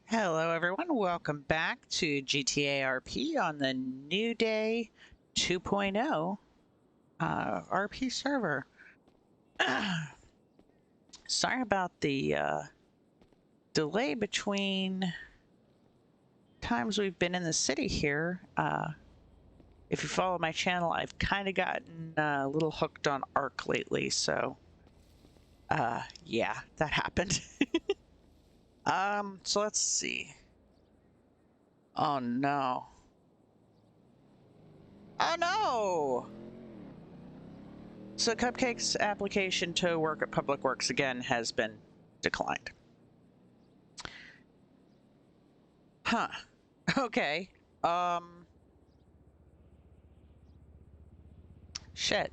Hello, everyone. Welcome back to GTA RP on the New Day 2.0 RP server. Sorry about the delay between times we've been in the city here. If you follow my channel, I've kind of gotten a little hooked on Ark lately, so yeah, that happened. So let's see. Oh no. Oh no! So Cupcake's application to work at Public Works again has been declined. Huh. Okay. Shit.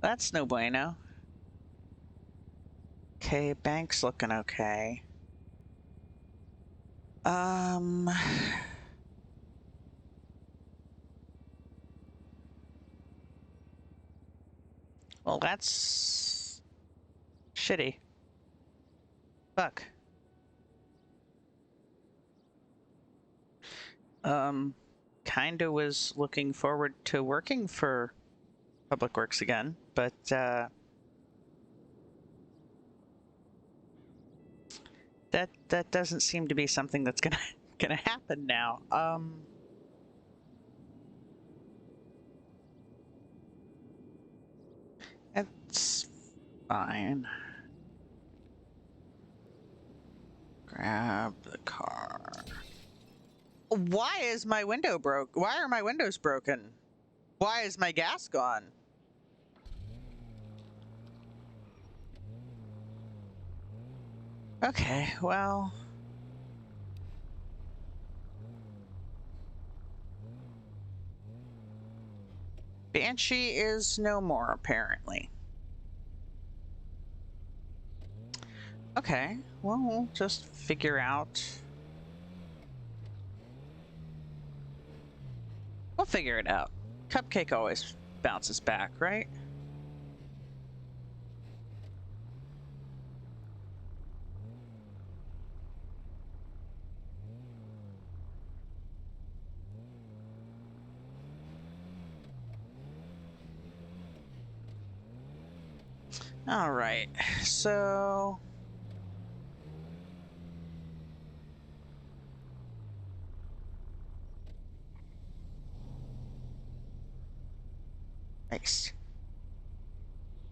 That's no bueno. Okay, bank's looking okay. Well, that's shitty. Fuck. Kinda was looking forward to working for Public Works again, but, that doesn't seem to be something that's gonna happen now. It's fine. Grab the car. Why is my window broke? Why are my windows broken? Why is my gas gone? Okay, well. Banshee is no more, apparently. Okay, well, we'll just figure out. We'll figure it out. Cupcake always bounces back, right? All right, so. Nice.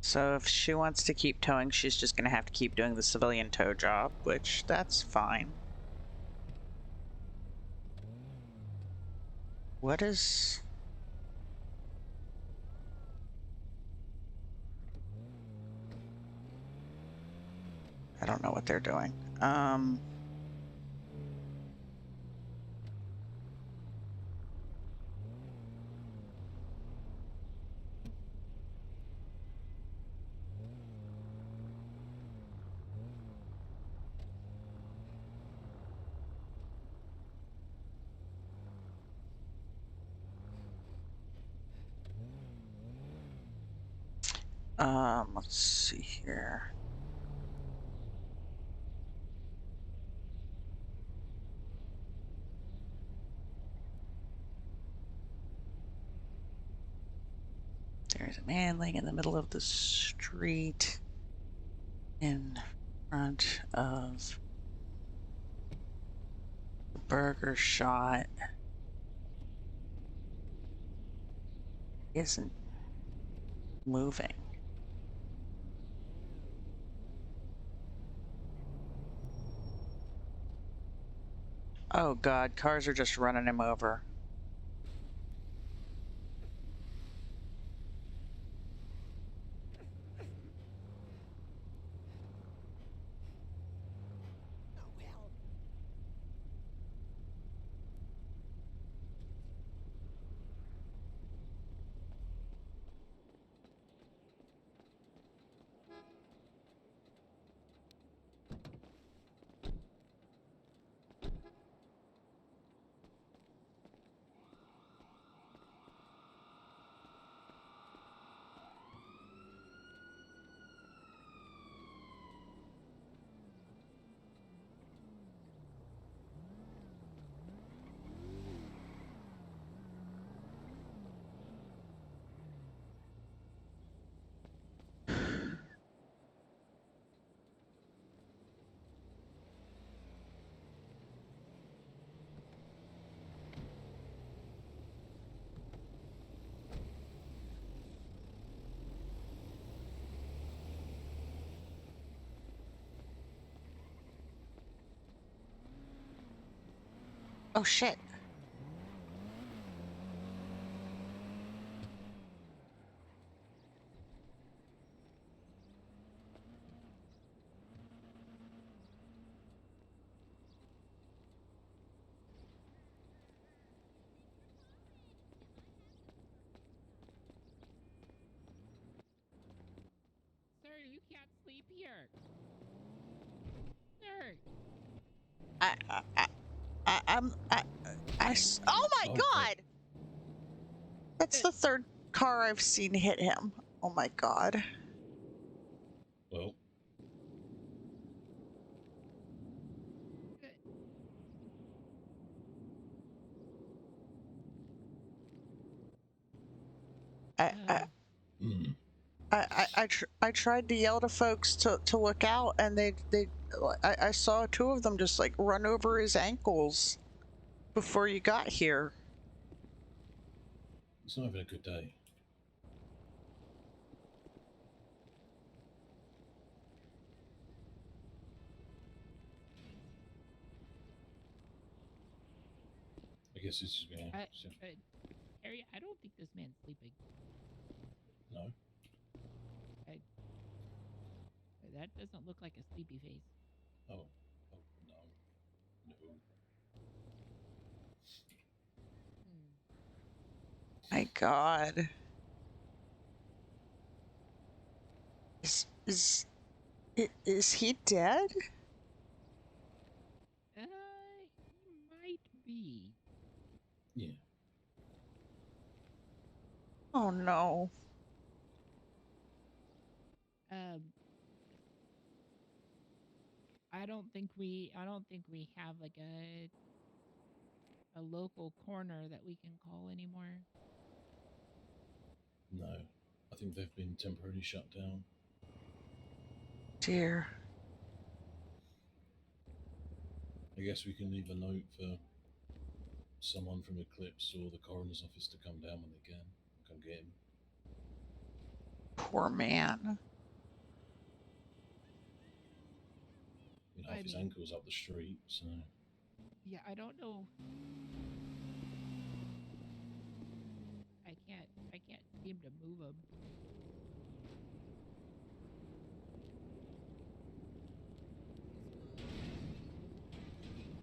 So if she wants to keep towing, she's just gonna have to keep doing the civilian tow job, which that's fine. What is... I don't know what they're doing. Let's see here. There's a man laying in the middle of the street in front of the burger shot. Isn't moving. Oh god, cars are just running him over. Oh, shit. Sir, you can't sleep here. Sir. Oh my Oh, God! That's the third car I've seen hit him. Oh my God. well, I, mm, I tried to yell to folks to look out, and I saw two of them just like run over his ankles before you got here. it's not having a good day. I guess it's just me. Harry, I don't think this man's sleeping. No. That doesn't look like a sleepy face. Oh, oh no, no. My God. Is he dead? He might be. Yeah. Oh no. I don't think we have like a local coroner that we can call anymore. No. I think they've been temporarily shut down. Dear. I guess we can leave a note for someone from Eclipse or the coroner's office to come down when they can. Come get him. Poor man. Half his ankle's up the street, so. Yeah, I don't know. I can't seem to move him.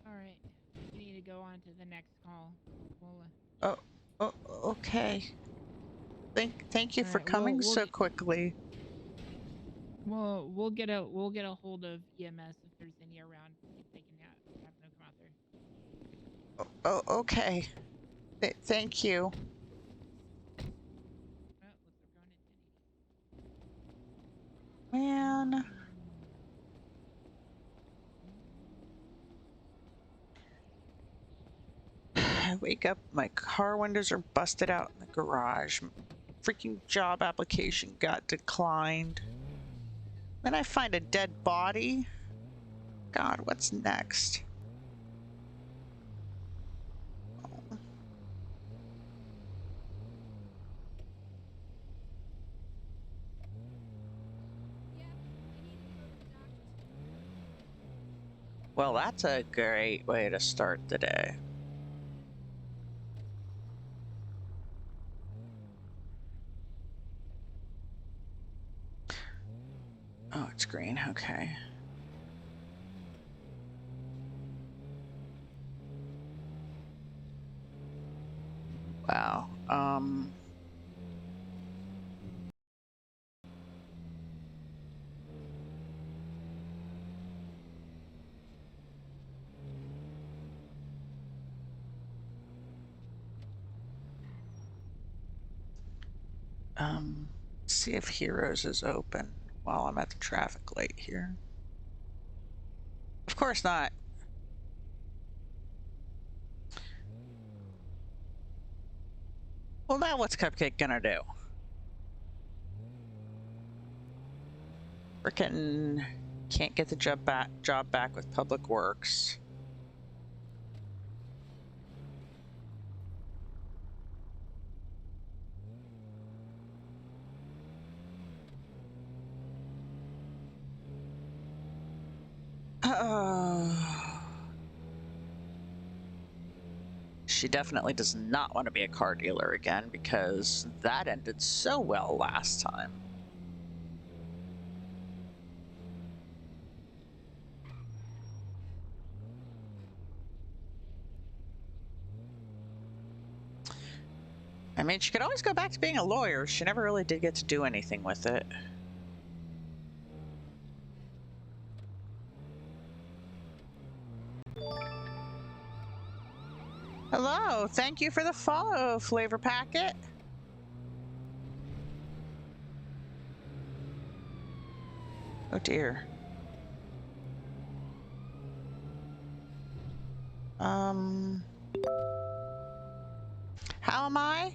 All right, we need to go on to the next call. Oh, okay. Thank you for coming so quickly. Well, we'll get a hold of EMS if there's any around. If they can have them come out there. Oh, okay. Thank you. Man. I wake up, my car windows are busted out in the garage. Freaking job application got declined. Then I find a dead body. God, what's next? Well, that's a great way to start the day. Oh, it's green. Okay. Wow. See if Heroes is open while I'm at the traffic light here. Of course not. Well, now what's Cupcake gonna do? Frickin' can't get the job back with Public Works. she definitely does not want to be a car dealer again because that ended so well last time. I mean, she could always go back to being a lawyer. She never really did get to do anything with it. Hello, thank you for the follow, Flavor Packet. Oh dear. How am I?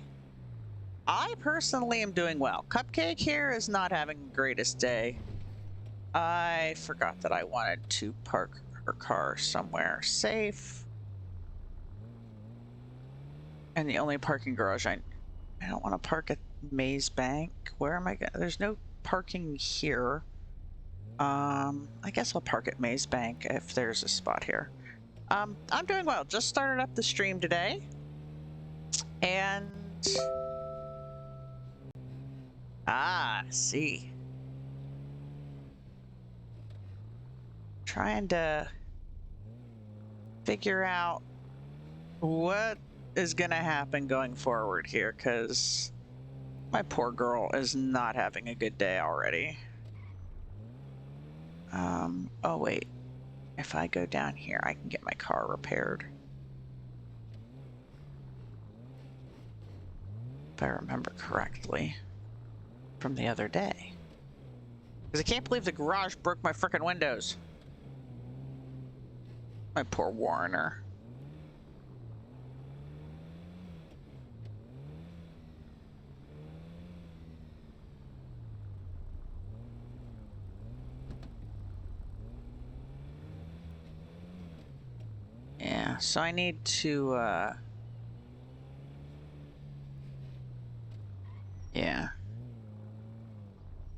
I personally am doing well. Cupcake here is not having the greatest day. I forgot that I wanted to park her car somewhere safe. And the only parking garage I don't want to park at Maze Bank. Where am I going? There's no parking here. I guess I'll park at Maze Bank if there's a spot here. I'm doing well. Just started up the stream today. And see. Trying to figure out what is going to happen going forward here, because my poor girl is not having a good day already. Oh wait, if I go down here, I can get my car repaired. If I remember correctly from the other day. Because I can't believe the garage broke my frickin' windows. My poor Warrener. Yeah, so I need to, yeah.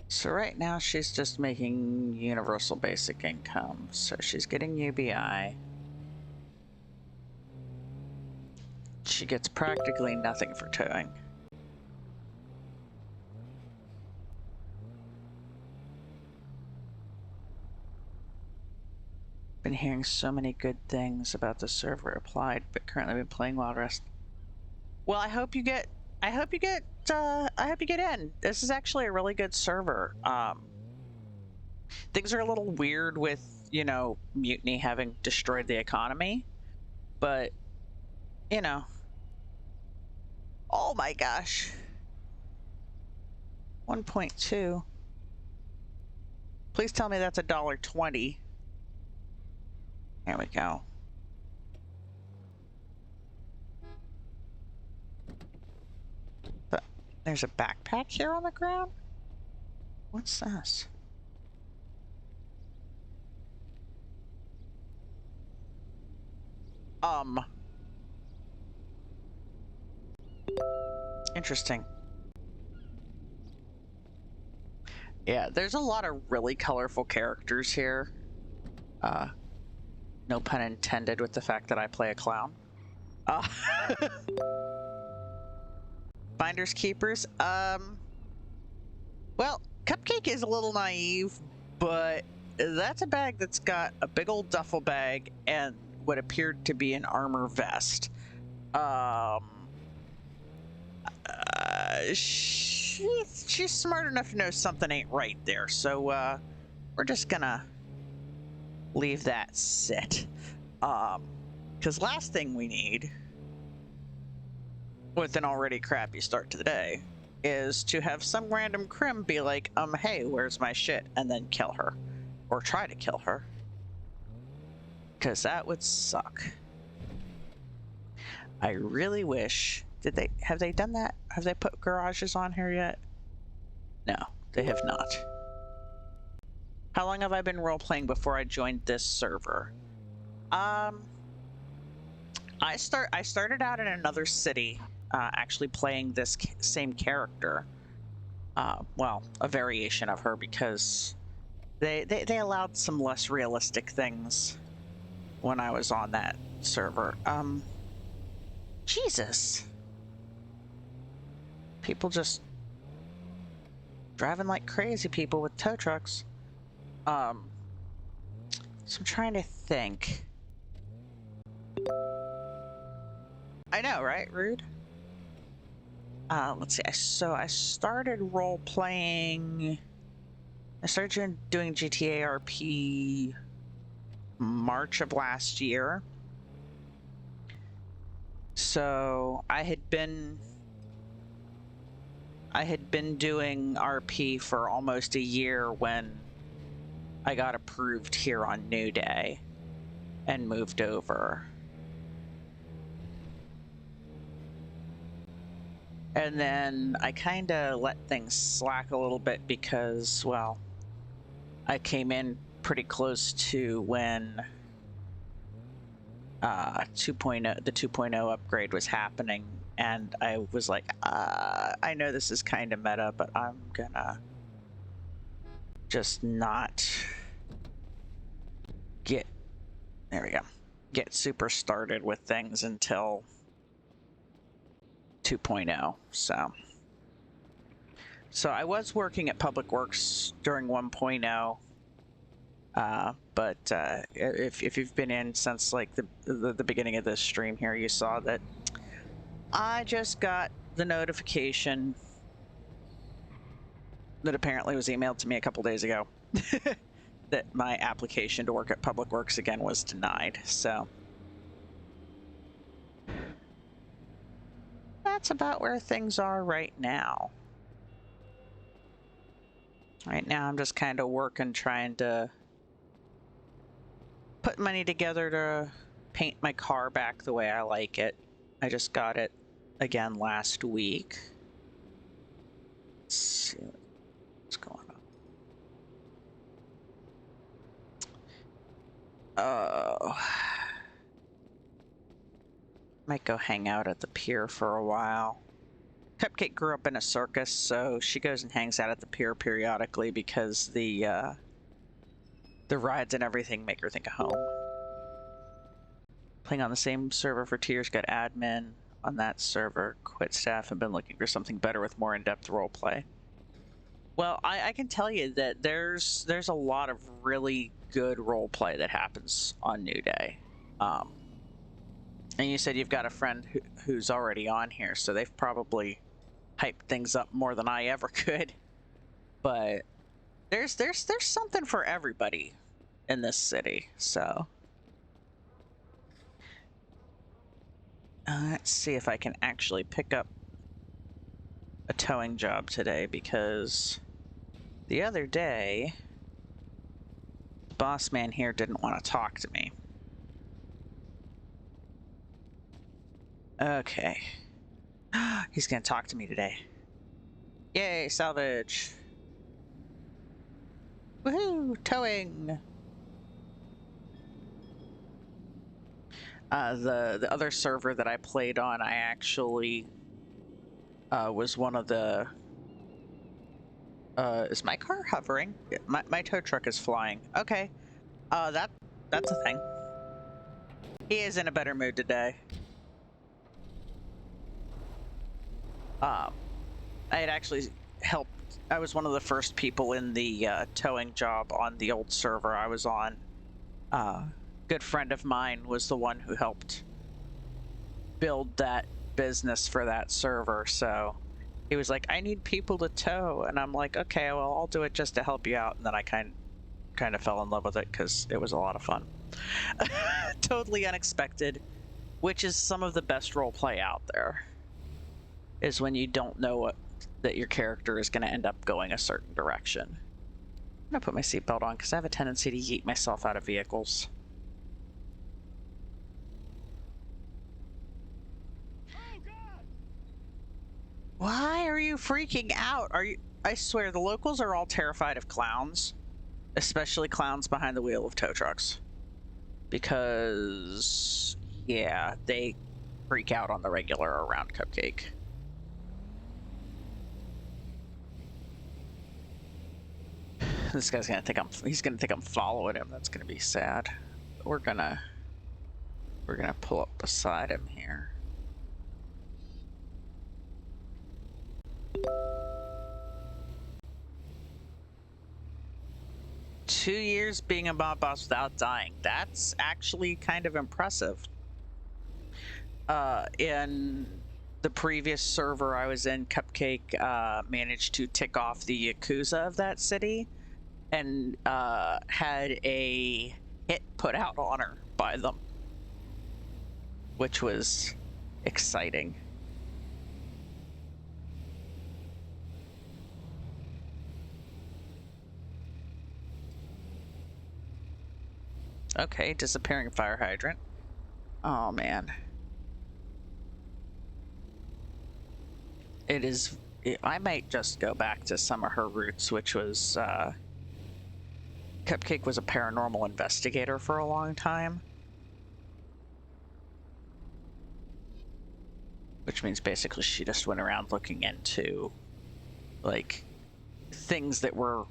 So right now she's just making universal basic income. So she's getting UBI. She gets practically nothing for towing. Been hearing so many good things about the server. Applied, but currently been playing Wild West. Well, I hope you get in. This is actually a really good server. Things are a little weird with, you know, Mutiny having destroyed the economy, but, you know. Oh my gosh. 1.2. Please tell me that's $1.20. There we go. But there's a backpack here on the ground? What's this? Interesting. Yeah, there's a lot of really colorful characters here. No pun intended with the fact that I play a clown. Finders keepers. Well, Cupcake is a little naive, but that's a bag that's got a big old duffel bag and what appeared to be an armor vest. She's smart enough to know something ain't right there, so we're just gonna leave that sit. Because last thing we need, with an already crappy start to the day, is to have some random crim be like, hey, where's my shit? And then kill her. Or try to kill her. Because that would suck. I really wish... Have they done that? Have they put garages on here yet? No, they have not. How long have I been role-playing before I joined this server? I started out in another city, actually playing this same character. Well, a variation of her, because they allowed some less realistic things when I was on that server. Jesus. People just driving like crazy people with tow trucks. So I'm trying to think. I know, right? Rude. Let's see. So I started role playing. I started doing GTA RP March of last year. So I had been doing RP for almost a year when I got approved here on New Day and moved over. And then I kind of let things slack a little bit because, well, I came in pretty close to when 2.0, the 2.0 upgrade was happening, and I was like, I know this is kind of meta, but I'm gonna just not get, there we go, get super started with things until 2.0. So I was working at Public Works during 1.0, but if you've been in since like the beginning of this stream here, you saw that I just got the notification that apparently was emailed to me a couple days ago that my application to work at Public Works again was denied. So that's about where things are right now. Right now I'm just kind of working, trying to put money together to paint my car back the way I like it. I just got it again last week. Let's see what's going on. Oh, might go hang out at the pier for a while. Cupcake grew up in a circus, so she goes and hangs out at the pier periodically because the rides and everything make her think of home. Playing on the same server for Tears, got admin on that server, quit staff, and been looking for something better with more in-depth roleplay. Well, I can tell you that there's a lot of really good roleplay that happens on New Day. And you said you've got a friend who's already on here, so they've probably hyped things up more than I ever could. But there's something for everybody in this city, so let's see if I can actually pick up a towing job today, because the other day the boss man here didn't want to talk to me. Okay. He's gonna talk to me today. Yay, salvage. Woohoo, towing. The other server that I played on, I actually was one of the... is my car hovering? My tow truck is flying. Okay. That's a thing. He is in a better mood today. I had actually helped. I was one of the first people in the towing job on the old server I was on. Good friend of mine was the one who helped build that business for that server, so he was like, I need people to tow, and I'm like, okay, well, I'll do it just to help you out. And then I kind of fell in love with it because it was a lot of fun. Totally unexpected, which is some of the best roleplay out there, is when you don't know that your character is going to end up going a certain direction. I'm going to put my seatbelt on because I have a tendency to yeet myself out of vehicles. Oh, God! Why are you freaking out? I swear, the locals are all terrified of clowns, especially clowns behind the wheel of tow trucks. Because, yeah, they freak out on the regular around Cupcake. This guy's gonna think he's gonna think I'm following him. That's gonna be sad. We're gonna pull up beside him here. 2 years being a mob boss without dying. That's actually kind of impressive. In the previous server I was in, Cupcake managed to tick off the Yakuza of that city and had a hit put out on her by them, which was exciting. Okay, disappearing fire hydrant. Oh man. I might just go back to some of her roots, which was, Cupcake was a paranormal investigator for a long time. Which means basically she just went around looking into, like, things that were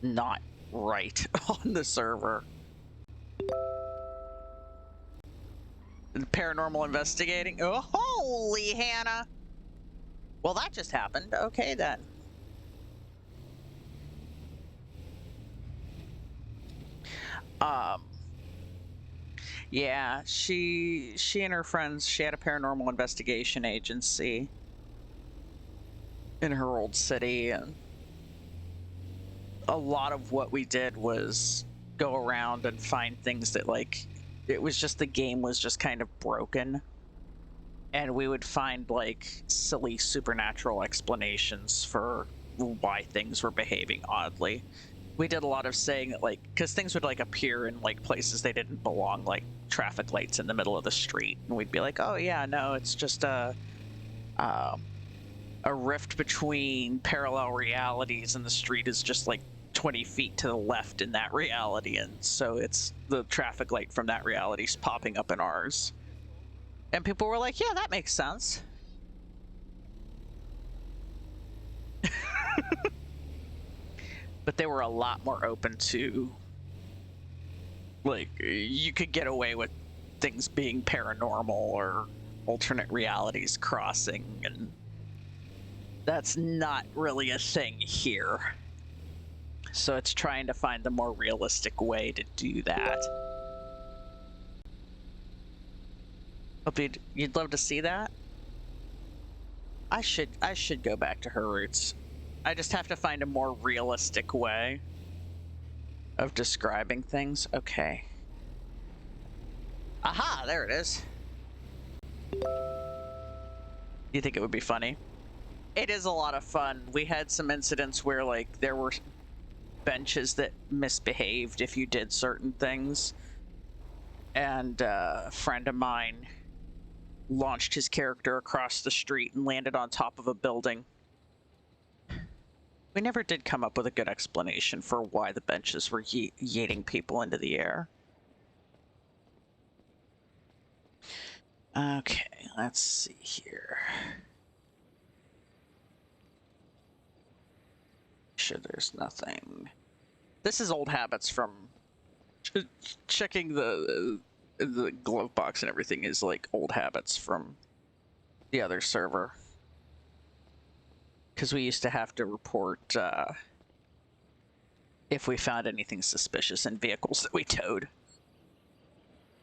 not right on the server. Paranormal investigating? Oh, holy Hannah! Well, that just happened. Okay, then. Yeah, she and her friends, she had a paranormal investigation agency in her old city, and a lot of what we did was go around and find things that, like, it was just the game was just kind of broken, and we would find, like, silly supernatural explanations for why things were behaving oddly. We did a lot of saying that, like, because things would, like, appear in, like, places they didn't belong, like traffic lights in the middle of the street, and we'd be like, oh yeah, no, it's just a rift between parallel realities, and the street is just like 20 feet to the left in that reality, and so it's the traffic light from that reality's popping up in ours. And people were like, yeah, that makes sense. But they were a lot more open to, like, you could get away with things being paranormal or alternate realities crossing, and that's not really a thing here. So it's trying to find the more realistic way to do that. Hope you'd love to see that. I should go back to her roots. I just have to find a more realistic way of describing things. Okay. Aha, there it is. You think it would be funny? It is a lot of fun. We had some incidents where, like, there were benches that misbehaved if you did certain things. And a friend of mine launched his character across the street and landed on top of a building. We never did come up with a good explanation for why the benches were yeeting people into the air. Okay, let's see here. Sure, there's nothing. This is old habits from checking the glove box and everything is like old habits from the other server. Because we used to have to report if we found anything suspicious in vehicles that we towed.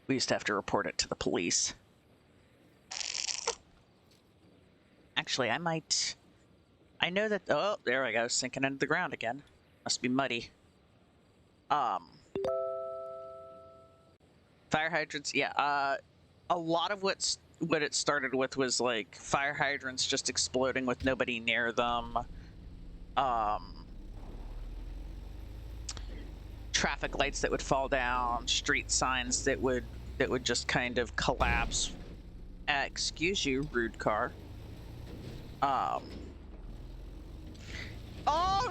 We used to have to report it to the police. Actually, I know that... Oh, there I go, sinking into the ground again. Must be muddy. Fire hydrants, yeah. A lot of what it started with was, like, fire hydrants just exploding with nobody near them. Traffic lights that would fall down, street signs that would just kind of collapse. Excuse you, rude car. Oh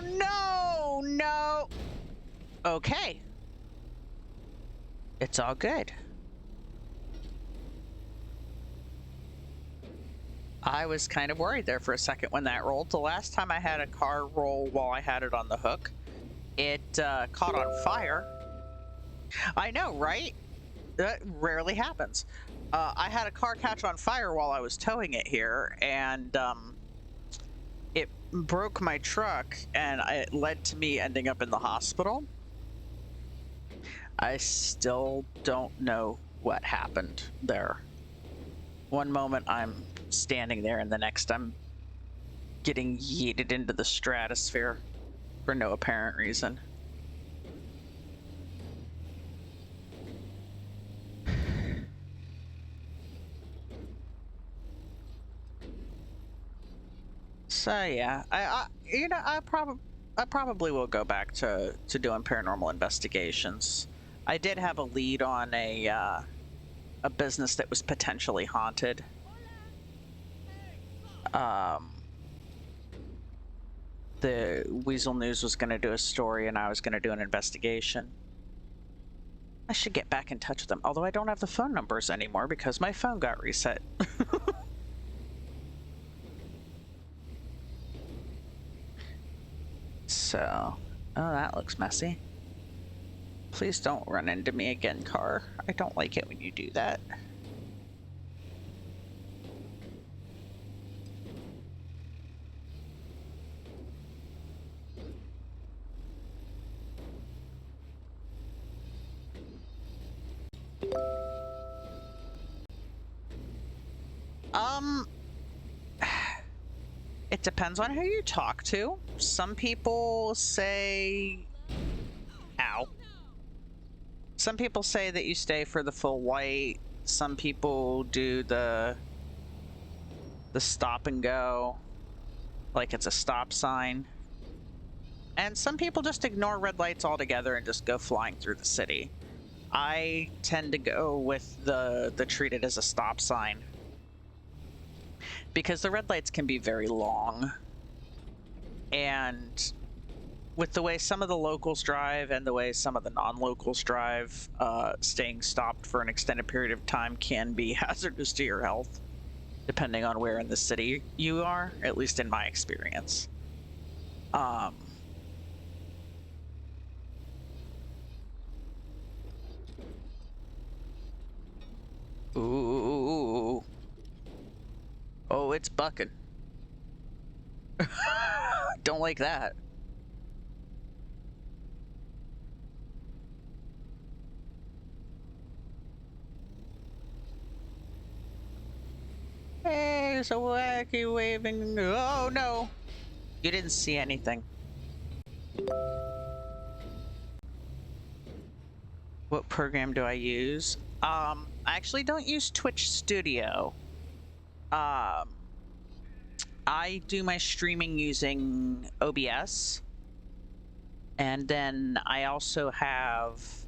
no, no. Okay. It's all good. I was kind of worried there for a second when that rolled. The last time I had a car roll while I had it on the hook, it caught on fire. I know, right? That rarely happens. I had a car catch on fire while I was towing it here, and broke my truck and it led to me ending up in the hospital. I still don't know what happened there. One moment I'm standing there and the next I'm getting yeeted into the stratosphere for no apparent reason. So yeah, I probably will go back to doing paranormal investigations. I did have a lead on a business that was potentially haunted. The Weasel News was going to do a story and I was going to do an investigation. I should get back in touch with them, although I don't have the phone numbers anymore because my phone got reset. So, oh, that looks messy. Please don't run into me again, car. I don't like it when you do that. It depends on who you talk to. Some people say, ow. Some people say that you stay for the full white. Some people do the stop and go, like it's a stop sign. And some people just ignore red lights altogether and just go flying through the city. I tend to go with the treat it as a stop sign, because the red lights can be very long. And with the way some of the locals drive and the way some of the non-locals drive, staying stopped for an extended period of time can be hazardous to your health, depending on where in the city you are, at least in my experience. Ooh. Oh, it's bucking. Don't like that. Hey, there's a wacky waving. Oh no! You didn't see anything. What program do I use? I actually don't use Twitch Studio. I do my streaming using OBS. And then I also have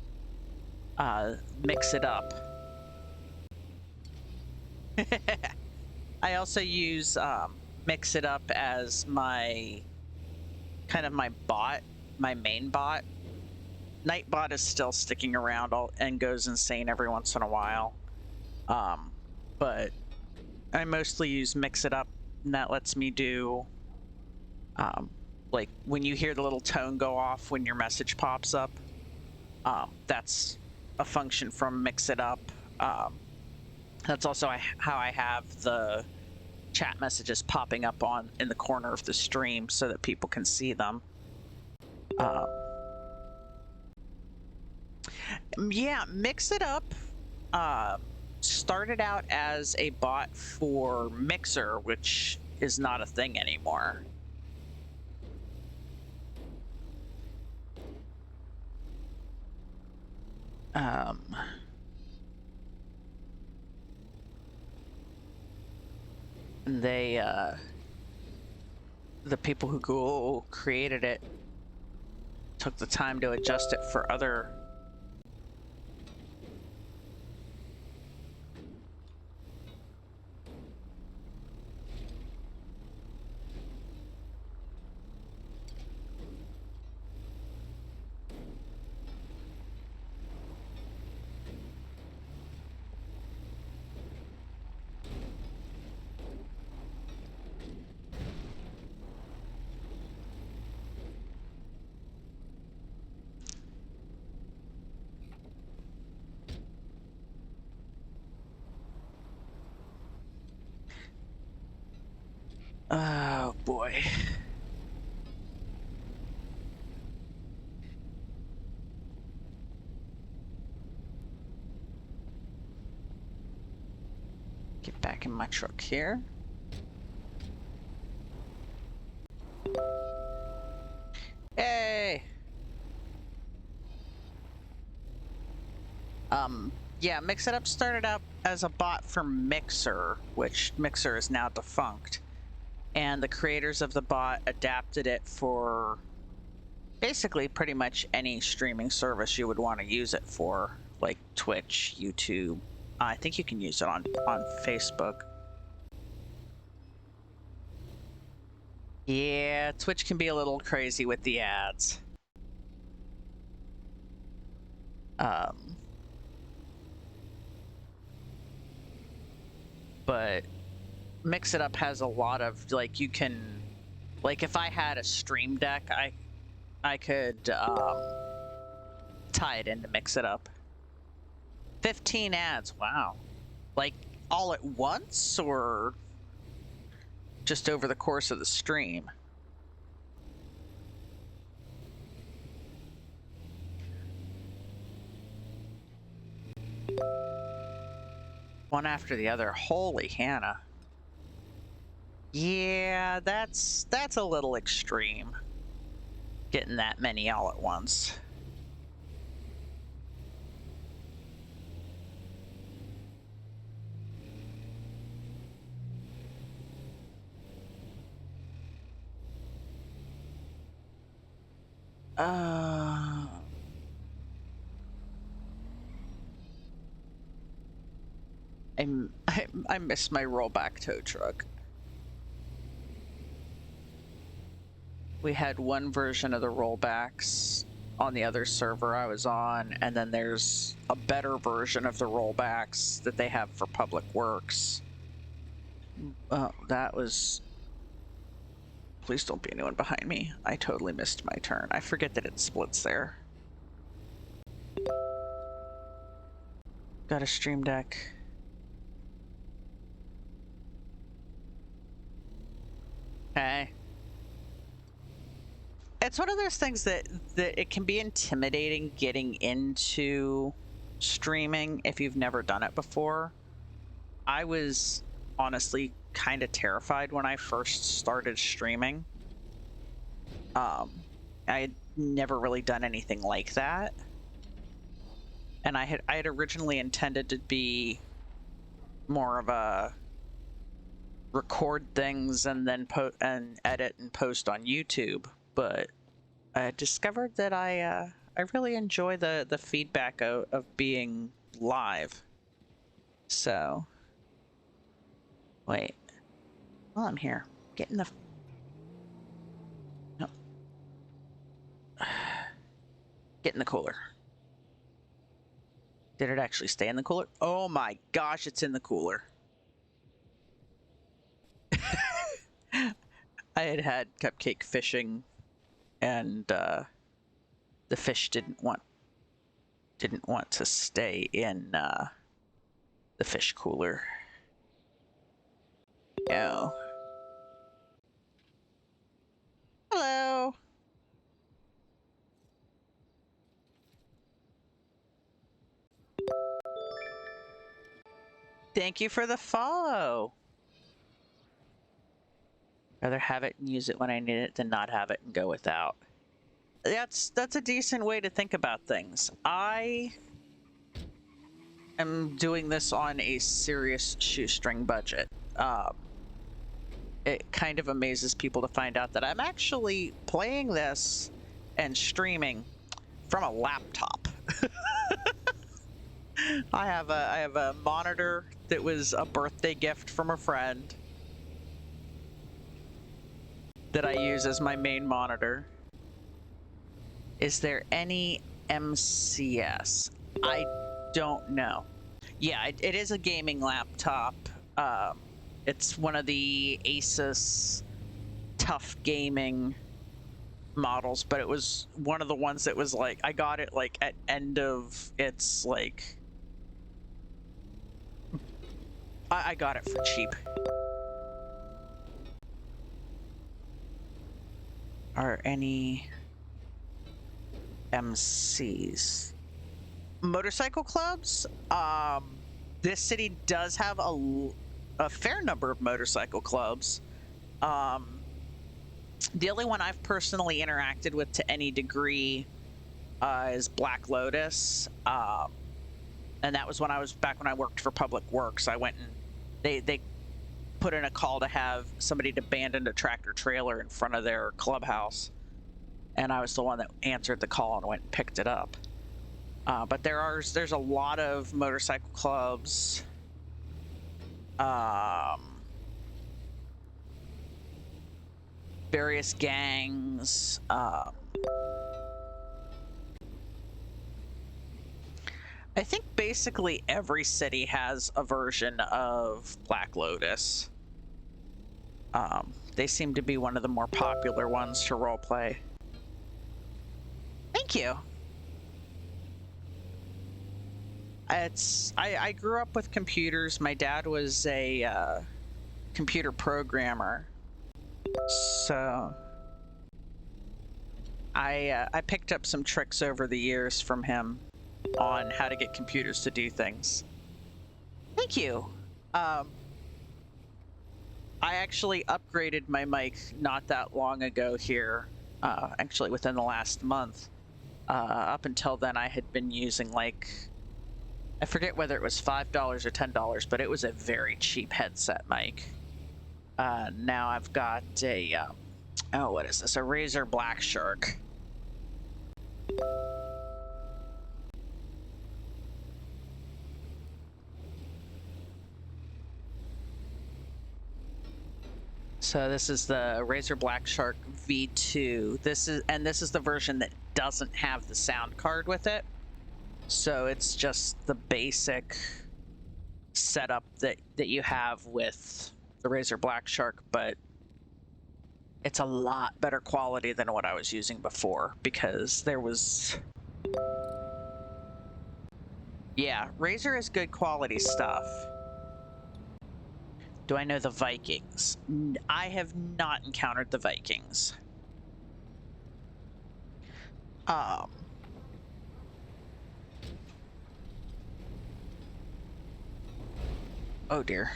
Mix It Up. I also use Mix It Up as my kind of my bot, my main bot. Nightbot is still sticking around and goes insane every once in a while. But I mostly use Mix It Up, and that lets me do like when you hear the little tone go off when your message pops up. That's a function from Mix It Up. That's also how I have the chat messages popping up in the corner of the stream so that people can see them. Yeah, Mix It Up started out as a bot for Mixer, which is not a thing anymore. They, the people who created it took the time to adjust it for other oh boy. Get back in my truck here. Hey! Yeah, Mix It Up started out as a bot for Mixer, which Mixer is now defunct. And the creators of the bot adapted it for basically pretty much any streaming service you would want to use it for, like Twitch, YouTube. I think you can use it on Facebook. Yeah, Twitch can be a little crazy with the ads. But Mix It Up has a lot of, like, you can, like, if I had a Stream Deck, I could tie it into Mix It Up. 15 ads, wow. Like, all at once, or just over the course of the stream? One after the other. Holy Hannah. Yeah, that's a little extreme. Getting that many all at once. I miss my rollback tow truck. We had one version of the rollbacks on the other server I was on, and then there's a better version of the rollbacks that they have for Public Works. That was... Please don't be anyone behind me. I totally missed my turn. I forget that it splits there. Got a Stream Deck. Hey. It's one of those things that it can be intimidating getting into streaming if you've never done it before. I was honestly kind of terrified when I first started streaming. I had never really done anything like that. And I had originally intended to be more of a record things and then edit and post on YouTube, but I discovered that I really enjoy the feedback of being live. So, wait, while I'm here, get in the... No. Get in the cooler. Did it actually stay in the cooler? Oh my gosh, it's in the cooler. I had Cupcake fishing, and the fish didn't want to stay in the fish cooler. No. Hello. Thank you for the follow. Rather have it and use it when I need it than not have it and go without. That's a decent way to think about things. I am doing this on a serious shoestring budget. It kind of amazes people to find out that I'm actually playing this and streaming from a laptop. I have a monitor that was a birthday gift from a friend that I use as my main monitor. Is there any MCS? I don't know. Yeah, it is a gaming laptop. It's one of the Asus Tough Gaming models, but it was one of the ones that was like, I got it like at end of its like... I got it for cheap. Are any MCs? Motorcycle clubs? This city does have a fair number of motorcycle clubs. The only one I've personally interacted with to any degree is Black Lotus, and that was when I was back when I worked for Public Works. I went and they put in a call to have somebody to abandon a tractor trailer in front of their clubhouse, and I was the one that answered the call and went and picked it up. But there's a lot of motorcycle clubs. Various gangs. I think basically every city has a version of Black Lotus. They seem to be one of the more popular ones to roleplay. Thank you. I grew up with computers. My dad was a computer programmer, so I picked up some tricks over the years from him on how to get computers to do things. Thank you. I actually upgraded my mic not that long ago here, actually within the last month. Up until then, I had been using, like, I forget whether it was $5 or $10, but it was a very cheap headset mic. Now I've got a, oh, what is this? A Razer Black Shark. So this is the Razer Black Shark V2. This is the version that doesn't have the sound card with it. So it's just the basic setup that you have with the Razer Black Shark, but it's a lot better quality than what I was using before, because there was... Yeah, Razer is good quality stuff. Do I know the Vikings? I have not encountered the Vikings. Oh dear.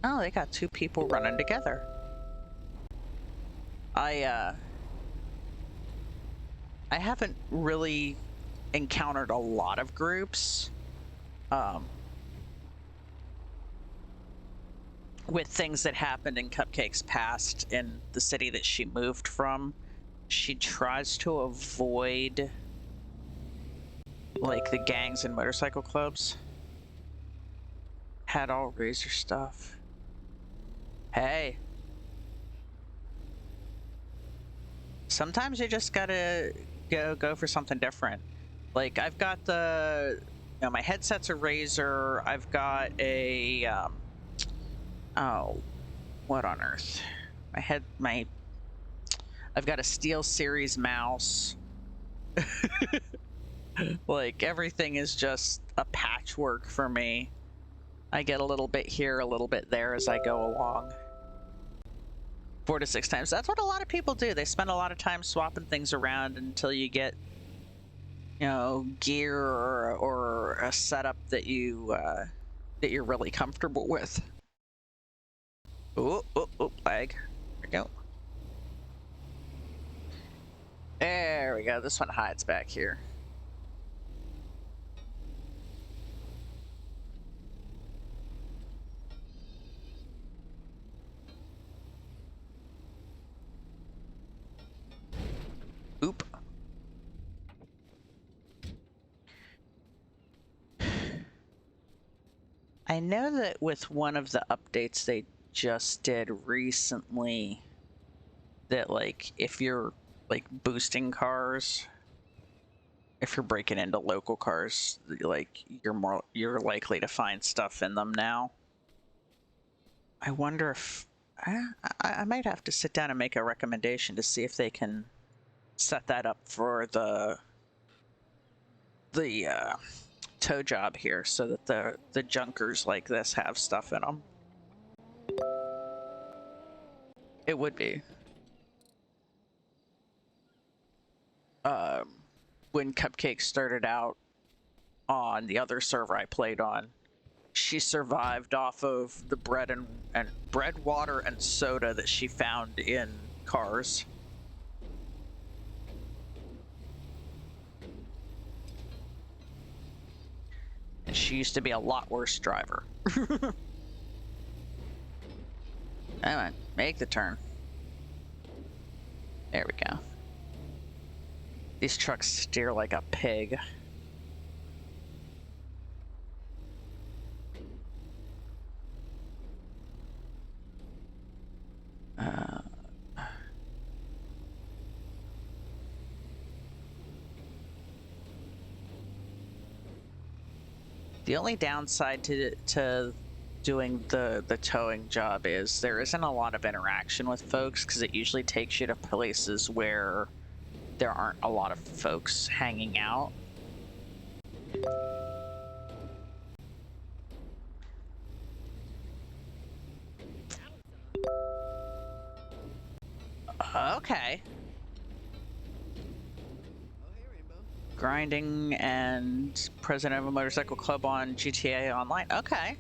Oh, they got two people running together. I haven't really encountered a lot of groups with things that happened in Cupcake's past in the city that she moved from. She tries to avoid, like, the gangs and motorcycle clubs. Had all Razer stuff. Hey. Sometimes you just gotta go for something different. Like, I've got the, you know, my headsets are Razer. I've got a, oh, what on earth? I've got a Steel Series mouse. Like, everything is just a patchwork for me. I get a little bit here, a little bit there as I go along. 4 to 6 times. That's what a lot of people do. They spend a lot of time swapping things around until you get, you know, gear or a setup that you're really comfortable with. Oh, lag. There we go. There we go. This one hides back here. Oop. I know that with one of the updates they just did recently, that, like, if you're, like, boosting cars, if you're breaking into local cars, like, you're likely to find stuff in them now. I wonder if I might have to sit down and make a recommendation to see if they can set that up for the tow job here, so that the junkers like this have stuff in them. It would be. When Cupcake started out on the other server I played on. She survived off of the bread and bread, water, and soda that she found in cars. And she used to be a lot worse driver. Come on, make the turn. There we go. These trucks steer like a pig. The only downside to doing the towing job is there isn't a lot of interaction with folks, because it usually takes you to places where there aren't a lot of folks hanging out. Okay. Grinding and president of a motorcycle club on GTA Online. Okay.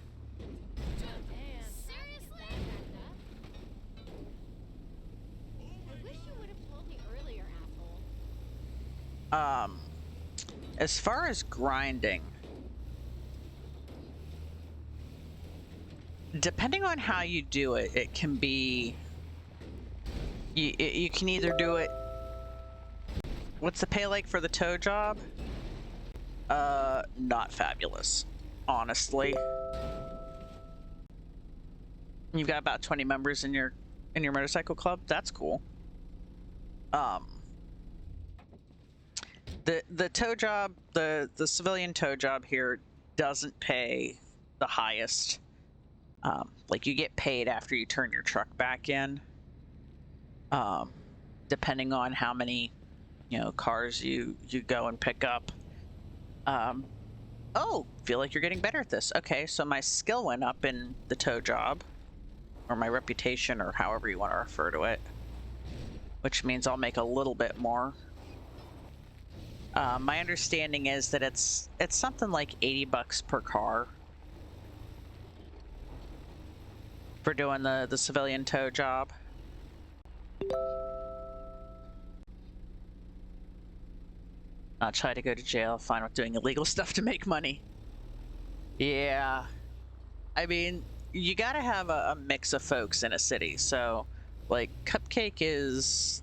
Seriously? I wish you would have told me earlier, asshole. As far as grinding, depending on how you do it, it can be... You can either do it... What's the pay like for the tow job? Not fabulous, honestly. You've got about 20 members in your motorcycle club. That's cool. The tow job, the civilian tow job here doesn't pay the highest. Like, you get paid after you turn your truck back in. Depending on how many, cars you go and pick up. Oh, feel like you're getting better at this. Okay, so my skill went up in the tow job, or my reputation, or however you want to refer to it, which means I'll make a little bit more. My understanding is that it's something like $80 per car for doing the civilian tow job. Not try to go to jail, fine with doing illegal stuff to make money. Yeah. I mean, you gotta have a mix of folks in a city, so, like, Cupcake is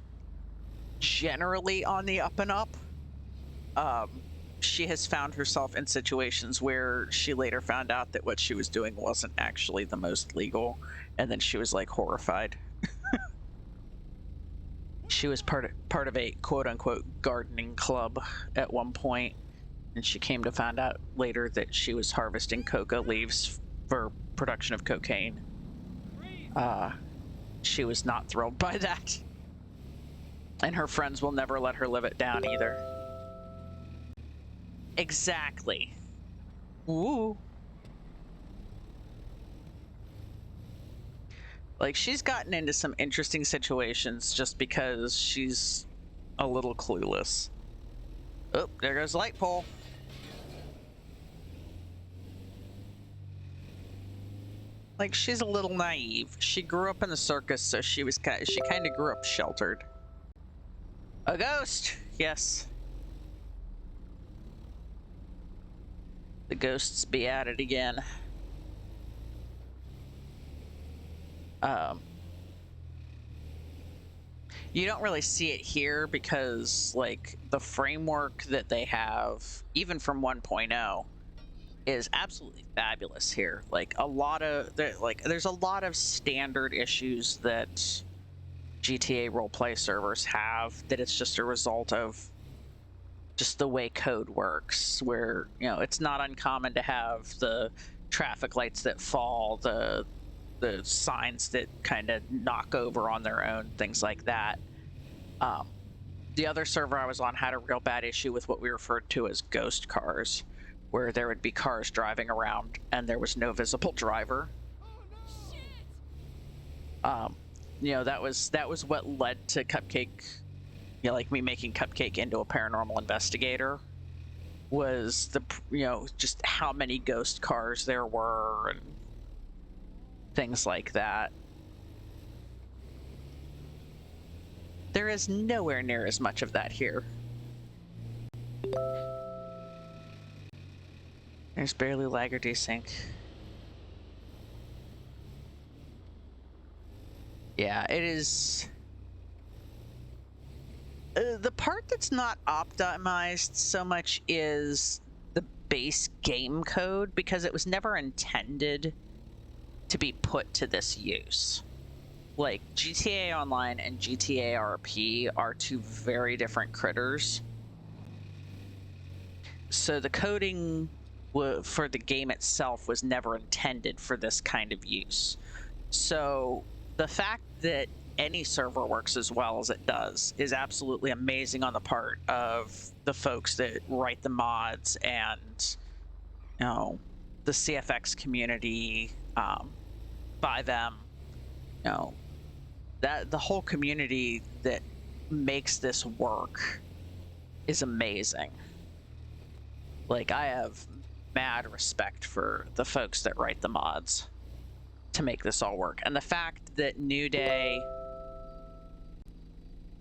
generally on the up and up. She has found herself in situations where she later found out that what she was doing wasn't actually the most legal, and then she was, like, horrified. She was part of a quote-unquote gardening club at one point, and she came to find out later that she was harvesting coca leaves for production of cocaine. She was not thrilled by that. And her friends will never let her live it down either. Exactly. Ooh. Like, she's gotten into some interesting situations just because she's a little clueless. Oh, there goes the light pole. Like, she's a little naive. She grew up in the circus, so she kind of grew up sheltered. A ghost! Yes. The ghosts be at it again. You don't really see it here because, like, the framework that they have, even from 1.0, is absolutely fabulous here. Like, there's a lot of standard issues that GTA roleplay servers have that it's just a result of just the way code works, where, it's not uncommon to have the traffic lights that fall, the signs that kind of knock over on their own, things like that. The other server I was on had a real bad issue with what we referred to as ghost cars, where there would be cars driving around and there was no visible driver. That was what led to Cupcake, like me making Cupcake into a paranormal investigator. was the, just how many ghost cars there were and things like that. There is nowhere near as much of that here. There's barely lag or desync. Yeah, it is. The part that's not optimized so much is the base game code, because it was never intended to be put to this use. Like, GTA Online and GTA RP are two very different critters. So the coding for the game itself was never intended for this kind of use. So the fact that any server works as well as it does is absolutely amazing on the part of the folks that write the mods and, the CFX community, by them, that the whole community that makes this work is amazing. Like, I have mad respect for the folks that write the mods to make this all work. And the fact that New Day,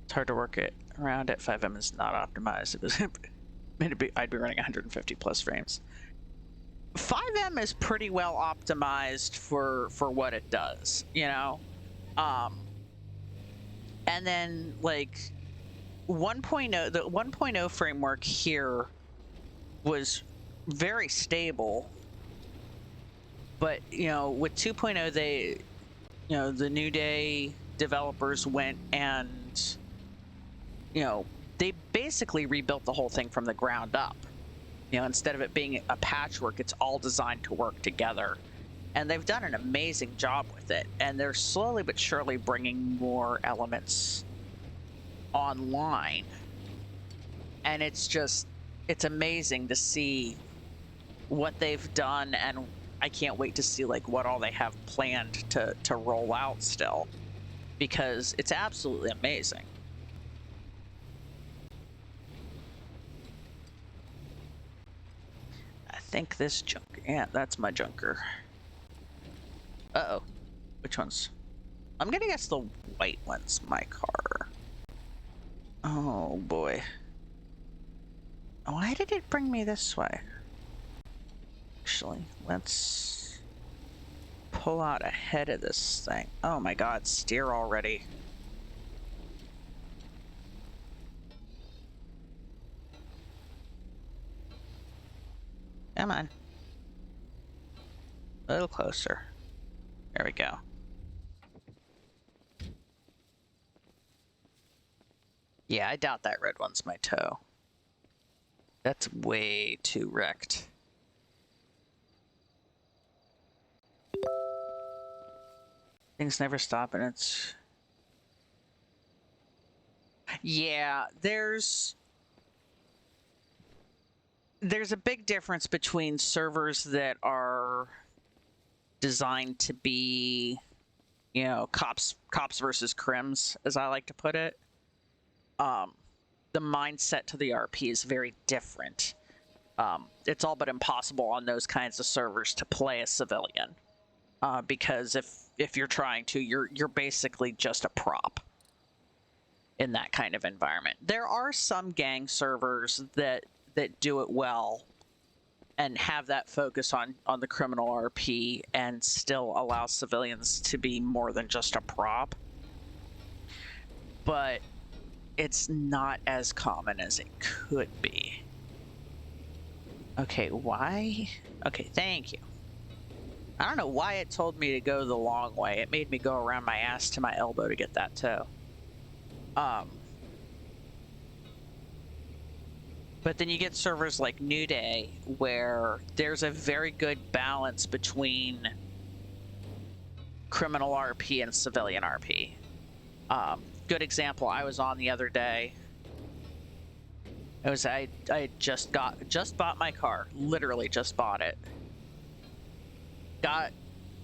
it's hard to work it around at 5M is not optimized. It was I'd be running 150 plus frames. 5M is pretty well optimized for what it does, and then like 1.0, the 1.0 framework here was very stable, but with 2.0 they, the New Day developers went and they basically rebuilt the whole thing from the ground up. Instead of it being a patchwork, it's all designed to work together, and they've done an amazing job with it, and they're slowly but surely bringing more elements online, and it's amazing to see what they've done, and I can't wait to see like what all they have planned to roll out still, because it's absolutely amazing. I think this junker, yeah, that's my junker. Uh-oh, which one's? I'm gonna guess the white one's my car. Oh boy. Why did it bring me this way? Actually, let's pull out ahead of this thing. Oh my god, steer already. Come on. A little closer. There we go. Yeah, I doubt that red one's my toe. That's way too wrecked. Things never stop, and it's... Yeah, there's a big difference between servers that are designed to be, cops versus crims, as I like to put it. The mindset to the RP is very different. It's all but impossible on those kinds of servers to play a civilian, because if you're trying to, you're basically just a prop in that kind of environment. There are some gang servers that do it well and have that focus on the criminal RP and still allow civilians to be more than just a prop. But it's not as common as it could be. Okay, why? Okay, thank you. I don't know why it told me to go the long way. It made me go around my ass to my elbow to get that toe. But then you get servers like New Day, where there's a very good balance between criminal RP and civilian RP. Good example I was on the other day. I just bought my car, literally just bought it. Got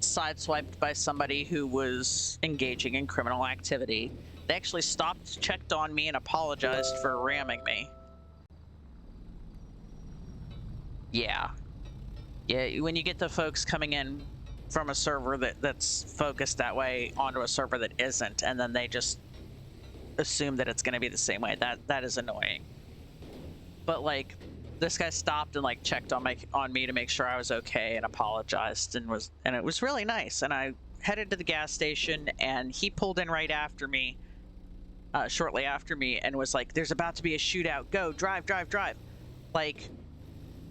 sideswiped by somebody who was engaging in criminal activity. They actually stopped, checked on me, and apologized for ramming me. Yeah. Yeah, when you get the folks coming in from a server that's focused that way onto a server that isn't, and then they just assume that it's going to be the same way, that is annoying. But like, this guy stopped and like checked on me to make sure I was okay and apologized, and it was really nice. And I headed to the gas station, and he pulled in right after me, shortly after me, and was like, "There's about to be a shootout. Go, drive, drive, drive." Like,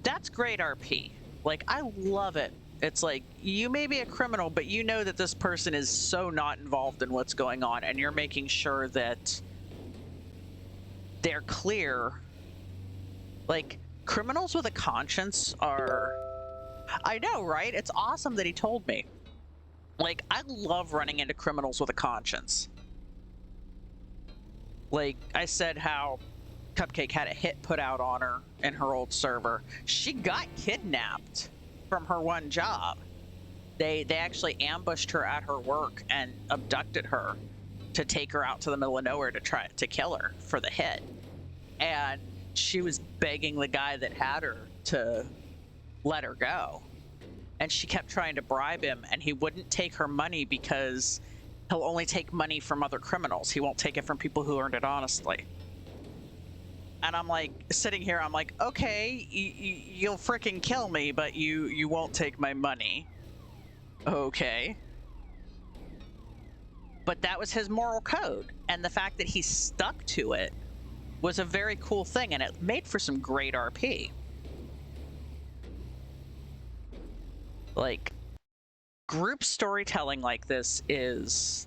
that's great RP. Like, I love it. It's like, you may be a criminal, but you know that this person is so not involved in what's going on, and you're making sure that they're clear. Like, criminals with a conscience are... I know, right? It's awesome that he told me. Like, I love running into criminals with a conscience. Like, I said how Cupcake had a hit put out on her in her old server. She got kidnapped from her one job. They actually ambushed her at her work and abducted her to take her out to the middle of nowhere to try to kill her for the hit. And she was begging the guy that had her to let her go. And she kept trying to bribe him, and he wouldn't take her money because he'll only take money from other criminals. He won't take it from people who earned it honestly. And I'm like, sitting here, I'm like, okay, you'll freaking kill me, but you won't take my money. Okay. But that was his moral code. And the fact that he stuck to it was a very cool thing, and it made for some great RP. Like, group storytelling like this is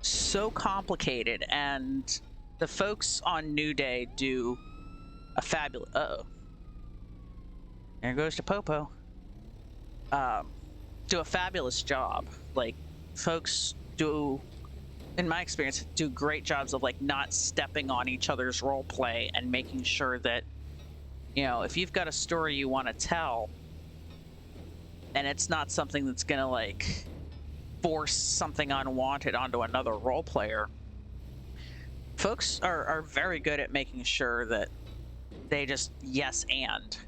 so complicated, and the folks on New Day do a fabulous... Uh-oh. There goes to Popo. Do a fabulous job. Like, folks do, in my experience, do great jobs of, like, not stepping on each other's role play and making sure that, you know, if you've got a story you want to tell, and it's not something that's gonna, like, force something unwanted onto another role player, folks are very good at making sure that they just yes and,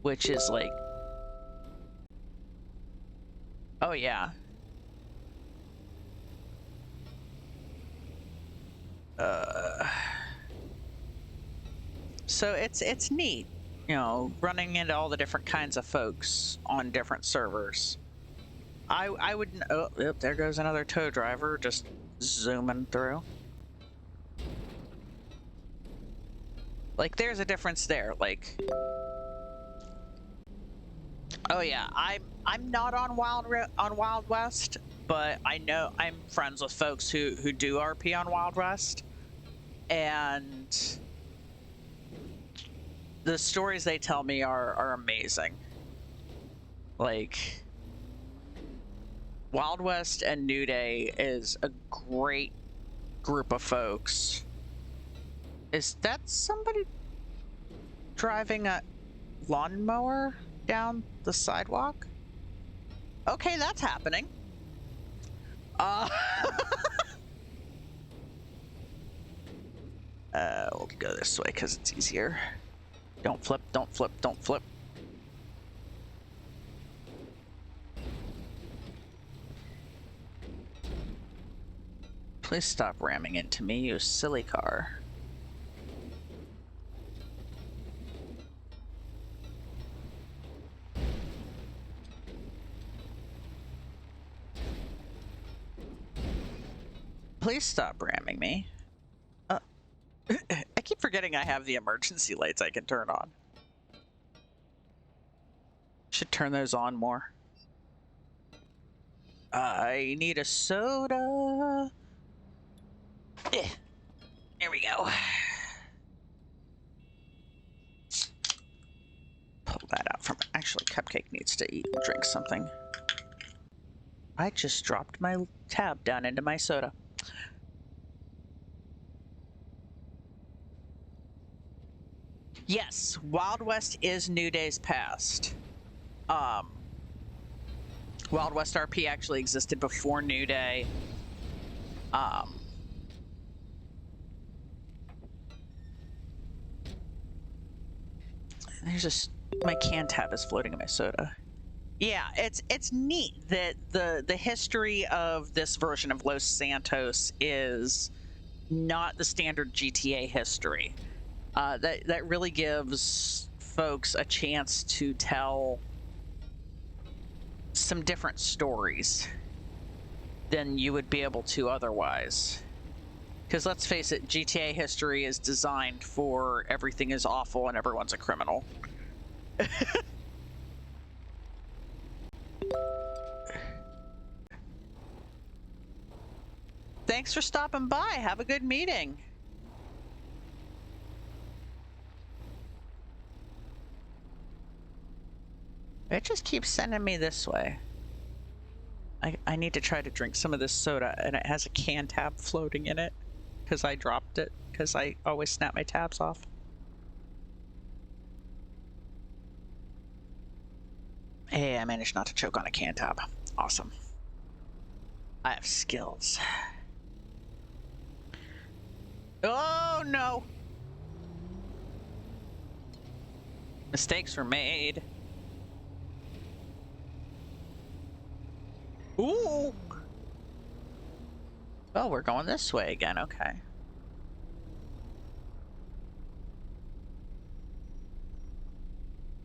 which is like, oh yeah. So it's neat, you know, running into all the different kinds of folks on different servers. I wouldn't... Oh, yep, there goes another tow driver just zooming through. Like, there's a difference there. Like, oh yeah, I'm not on Wild West, but I know I'm friends with folks who do RP on Wild West, and the stories they tell me are amazing. Like, Wild West and New Day is a great group of folks. Is that somebody driving a lawnmower down the sidewalk? Okay, that's happening. We'll go this way because it's easier. Don't flip, don't flip, don't flip. Please stop ramming into me, you silly car. Please stop ramming me. I keep forgetting I have the emergency lights I can turn on. Should turn those on more. I need a soda. There we go. Pull that out from... Actually, Cupcake needs to eat and drink something. I just dropped my tab down into my soda. Yes, Wild West is New Day's past. Wild West RP actually existed before New Day. There's just my can tab is floating in my soda. Yeah, it's neat that the history of this version of Los Santos is not the standard GTA history. That really gives folks a chance to tell some different stories than you would be able to otherwise. Because let's face it, GTA history is designed for everything is awful and everyone's a criminal. Thanks for stopping by. Have a good meeting. It just keeps sending me this way. I need to try to drink some of this soda, and it has a can tab floating in it because I dropped it because I always snap my tabs off. Hey, I managed not to choke on a can tab. Awesome. I have skills. Oh no! Mistakes were made. Ooh! Oh, we're going this way again, okay.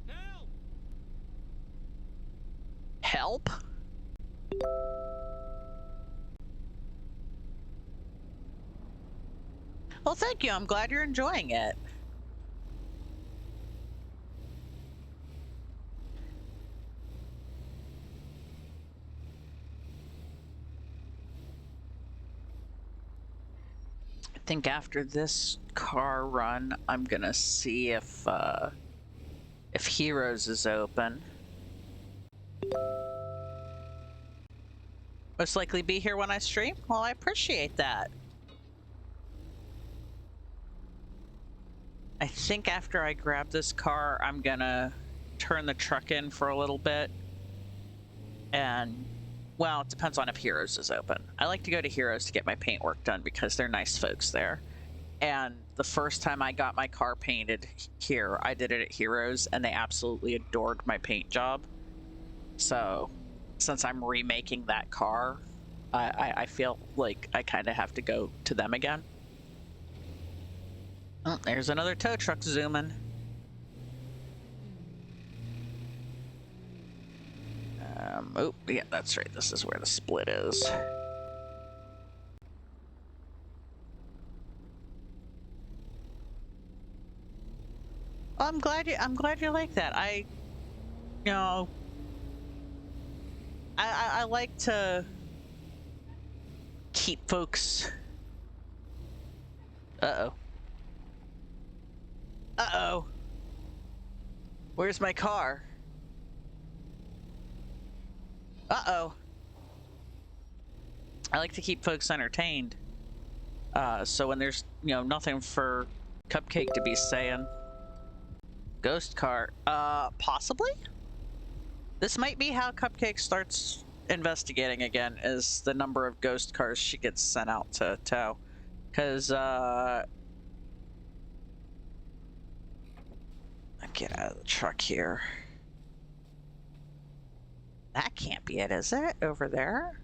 Help! Help? Well, thank you. I'm glad you're enjoying it. I think after this car run, I'm gonna see if Heroes is open. Most likely be here when I stream. Well, I appreciate that. I think after I grab this car, I'm gonna turn the truck in for a little bit. And, well, it depends on if Heroes is open. I like to go to Heroes to get my paint work done because they're nice folks there. And the first time I got my car painted here, I did it at Heroes, and they absolutely adored my paint job. So, since I'm remaking that car, I feel like I kind of have to go to them again. Oh, there's another tow truck zooming. Oh, yeah, that's right. This is where the split is. Well, I'm glad you like that. You know, I like to keep folks. Uh-oh. Uh-oh. Where's my car? Uh-oh. I like to keep folks entertained. So when there's, nothing for Cupcake to be saying. Ghost car. Possibly? This might be how Cupcake starts investigating again, is the number of ghost cars she gets sent out to tow. Because, get out of the truck here. That can't be it, is it? Over there?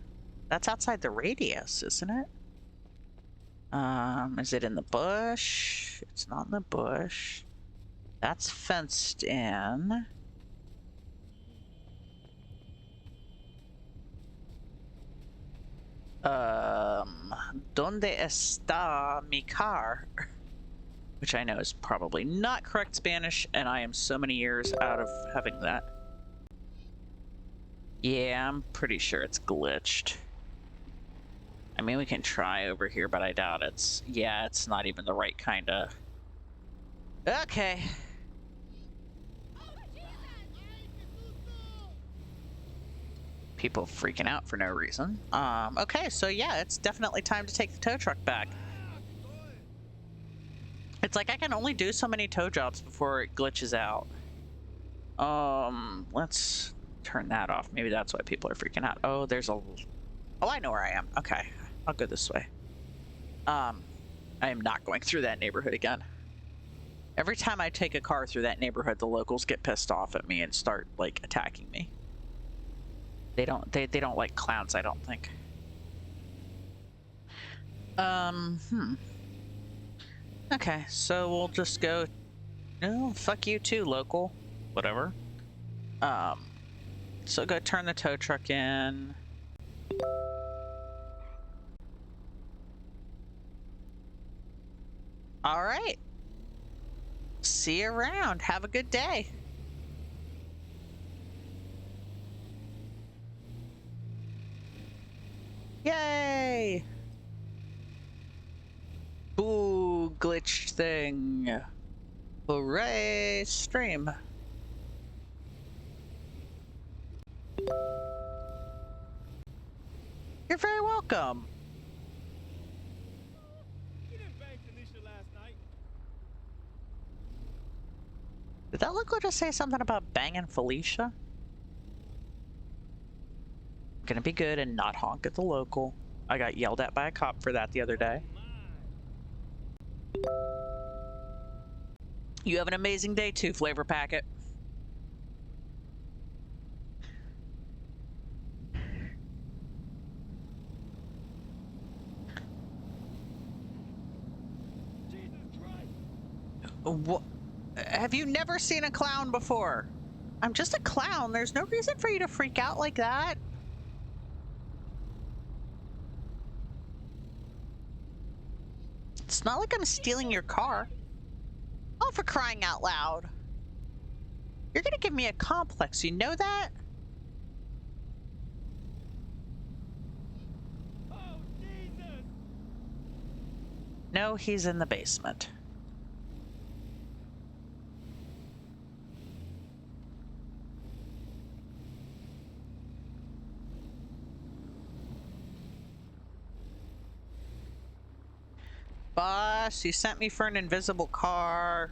That's outside the radius, isn't it? Is it in the bush? It's not in the bush. That's fenced in. ¿Dónde está mi car? Which I know is probably not correct Spanish, and I am so many years out of having that. Yeah, I'm pretty sure it's glitched. I mean, we can try over here, but I doubt it's... Yeah, it's not even the right kind of... Okay. People freaking out for no reason. Okay, so yeah, it's definitely time to take the tow truck back. It's like I can only do so many tow jobs before it glitches out. Let's turn that off. Maybe that's why people are freaking out. Oh, there's a... Oh, I know where I am. Okay, I'll go this way. I am not going through that neighborhood again. Every time I take a car through that neighborhood, the locals get pissed off at me and start like attacking me. They don't like clowns, I don't think. Okay, so we'll just go. No, fuck you too, local. Whatever. So go turn the tow truck in. All right. See you around. Have a good day. Yay! Ooh, glitch thing. Hooray, stream. You're very welcome. You didn't bang Tanisha last night. Did that look like to say something about banging Felicia? Gonna be good and not honk at the local. I got yelled at by a cop for that the other day. You have an amazing day too, Flavor Packet. Jesus Christ! What? Have you never seen a clown before? I'm just a clown. There's no reason for you to freak out like that. It's not like I'm stealing your car. Oh, for crying out loud. You're gonna give me a complex, you know that? Oh, Jesus! No, he's in the basement. Boss, you sent me for an invisible car.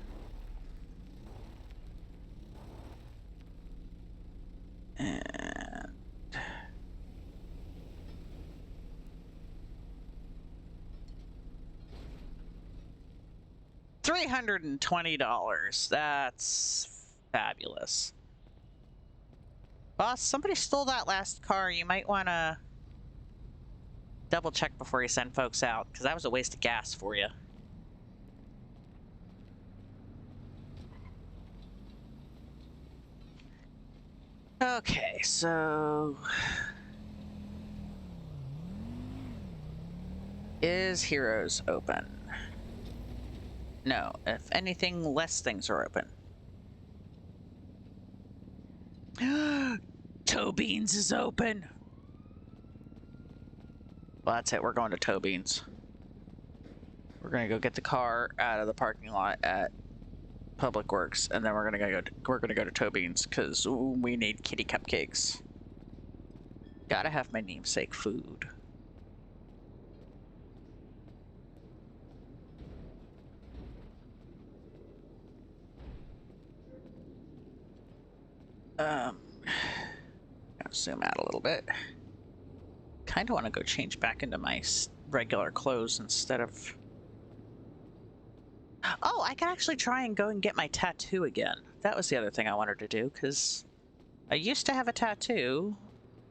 And... $320. That's fabulous. Boss, somebody stole that last car. You might want to double check before you send folks out, because that was a waste of gas for you. Okay, so... Is Heroes open? No, if anything, less things are open. Toe Beans is open! Well, that's it. We're going to Toe Beans. We're gonna go get the car out of the parking lot at Public Works, and then we're gonna go to Toe Beans because we need kitty cupcakes. Gotta have my namesake food. I'll zoom out a little bit. Kind of want to go change back into my regular clothes instead of... Oh, I could actually try and go and get my tattoo again. That was the other thing I wanted to do, because I used to have a tattoo,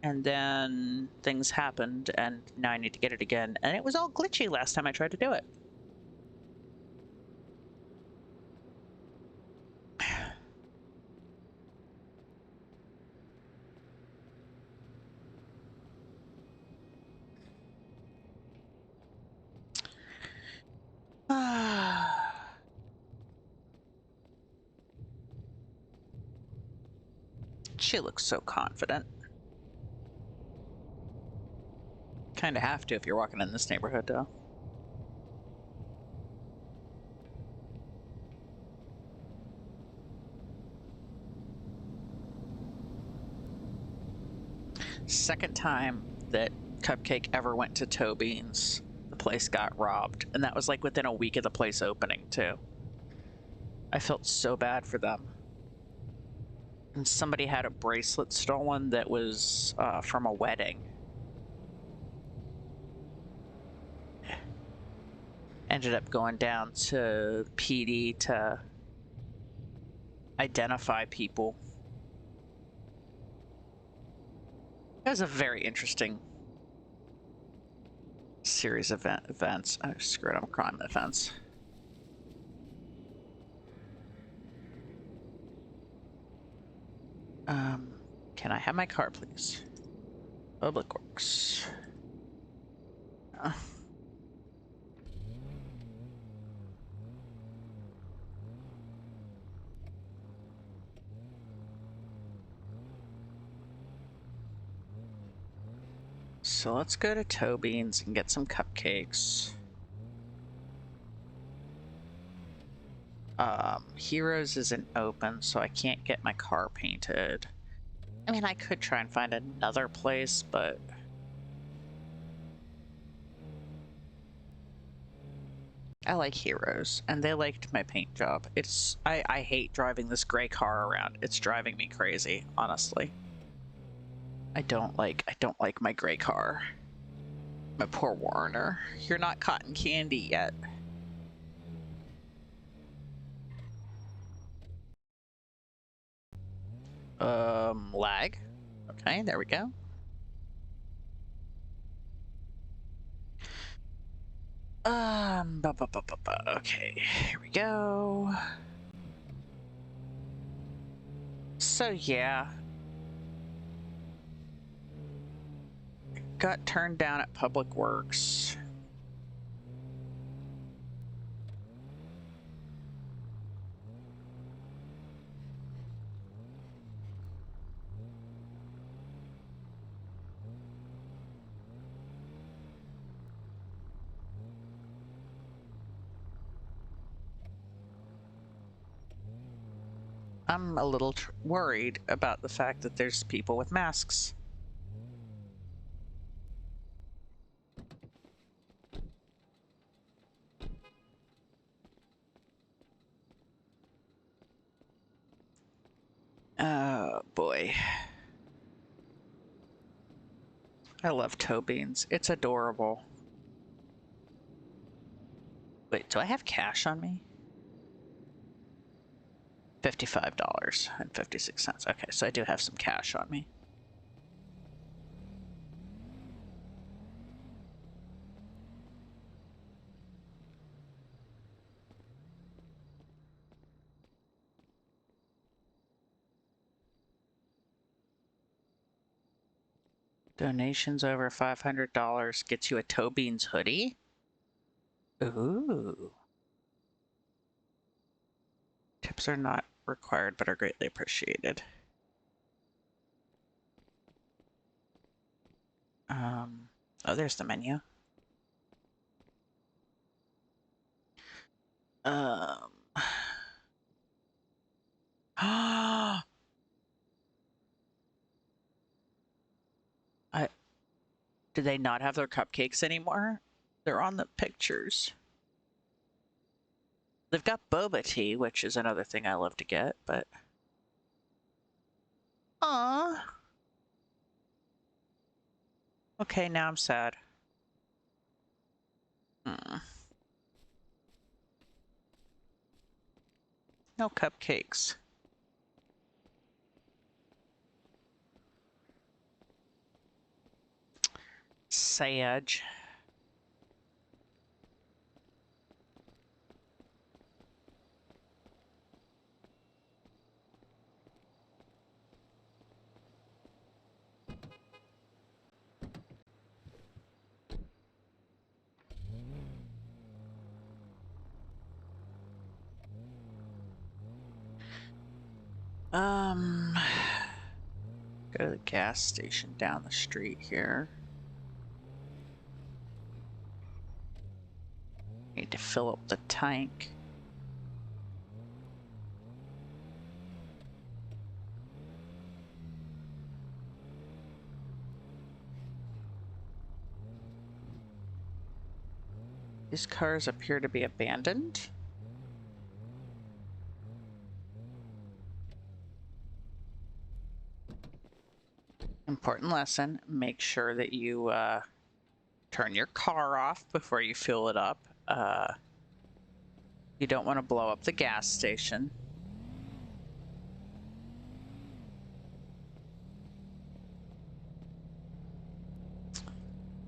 and then things happened, and now I need to get it again, and it was all glitchy last time I tried to do it. She looks so confident. Kind of have to if you're walking in this neighborhood, though. Second time that Cupcake ever went to Toe Beans, the place got robbed, and that was like within a week of the place opening too. I felt so bad for them. And somebody had a bracelet stolen that was from a wedding. Ended up going down to PD to identify people. It was a very interesting series of events. Oh, screw it, I'm climbing the fence. Can I have my car, please? Public Works. So let's go to Tobean's and get some cupcakes. Heroes isn't open, so I can't get my car painted. I mean, I could try and find another place, but... I like Heroes, and they liked my paint job. I hate driving this gray car around. It's driving me crazy, honestly. I don't like my gray car. My poor Warner. You're not cotton candy yet. Lag. Okay, there we go. Okay, here we go. So yeah. Got turned down at Public Works. I'm a little worried about the fact that there's people with masks. Oh boy. I love toe beans. It's adorable. Wait, do I have cash on me? $55.56. Okay, so I do have some cash on me. Donations over $500 gets you a Toe Beans hoodie. Ooh. Tips are not required, but are greatly appreciated. Oh, there's the menu. Do they not have their cupcakes anymore? They're on the pictures. They've got boba tea, which is another thing I love to get, but... Aww. Okay, now I'm sad. No cupcakes. Sage. Go to the gas station down the street here. Need to fill up the tank. These cars appear to be abandoned. Important lesson, make sure that you turn your car off before you fill it up. You don't want to blow up the gas station.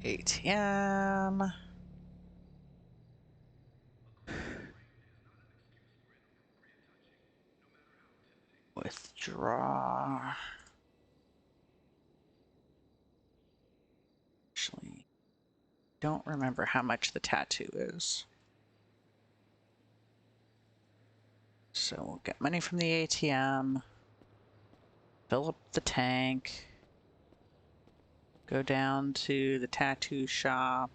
ATM. Withdraw. Actually, don't remember how much the tattoo is. So we'll get money from the ATM, fill up the tank, go down to the tattoo shop.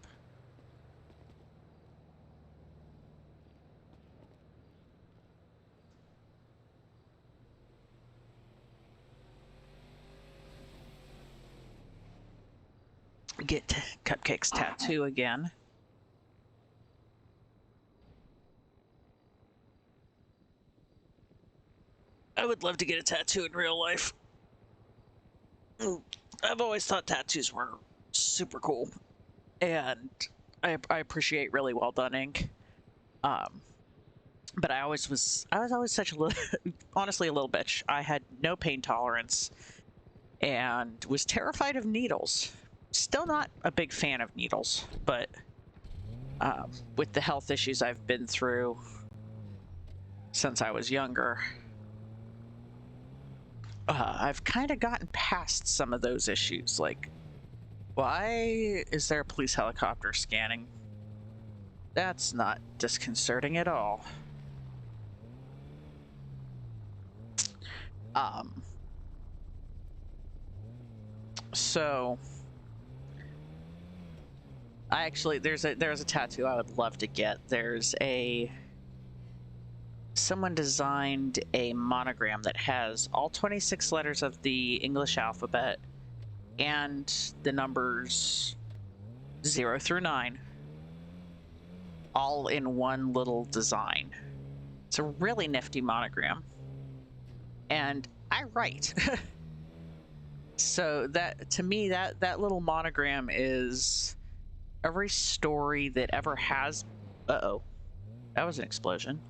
Get Cupcake's tattoo again. I would love to get a tattoo in real life. I've always thought tattoos were super cool, and I appreciate really well done ink. But I was always such a little, honestly, a little bitch. I had no pain tolerance and was terrified of needles. Still not a big fan of needles, but with the health issues I've been through since I was younger, I've kind of gotten past some of those issues. Like, why is there a police helicopter scanning? That's not disconcerting at all. So I actually, there's a tattoo I would love to get. Someone designed a monogram that has all 26 letters of the English alphabet and the numbers 0 through 9 all in one little design. It's a really nifty monogram. And I write. So that, to me, that little monogram is every story that ever has... Uh-oh. That was an explosion.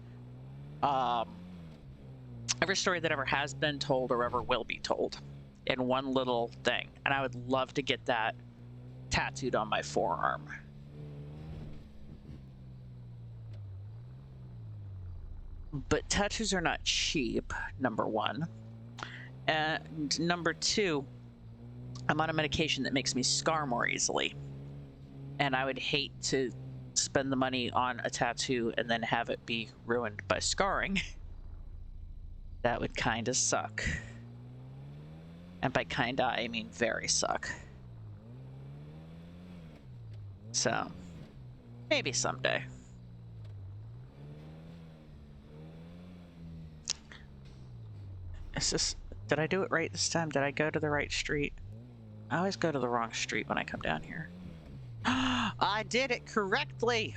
Every story that ever has been told or ever will be told in one little thing. And I would love to get that tattooed on my forearm. But tattoos are not cheap, number one. And number two, I'm on a medication that makes me scar more easily. And I would hate to spend the money on a tattoo and then have it be ruined by scarring. That would kind of suck. And by kinda, I mean very suck. So, maybe someday. Did I do it right this time? Did I go to the right street? I always go to the wrong street when I come down here. I did it correctly!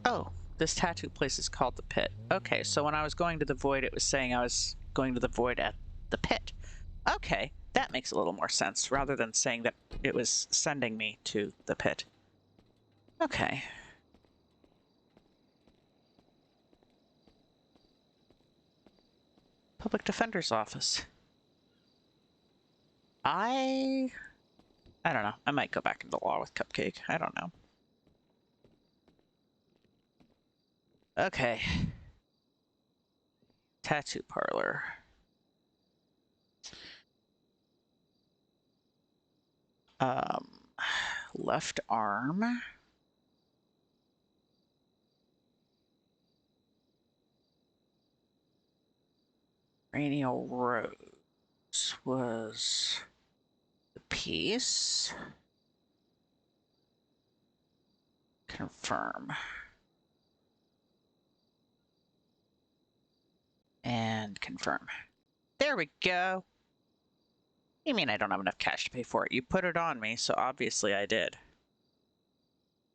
Oh, this tattoo place is called the Pit. Okay, so when I was going to the Void, it was saying I was going to the Void at the Pit. Okay, that makes a little more sense, rather than saying that it was sending me to the Pit. Okay. Public Defender's Office. I don't know. I might go back into law with Cupcake. I don't know. Okay. Tattoo parlor. Left arm. Cranial rose was the piece. Confirm. And confirm. There we go. You mean I don't have enough cash to pay for it? You put it on me, so obviously I did.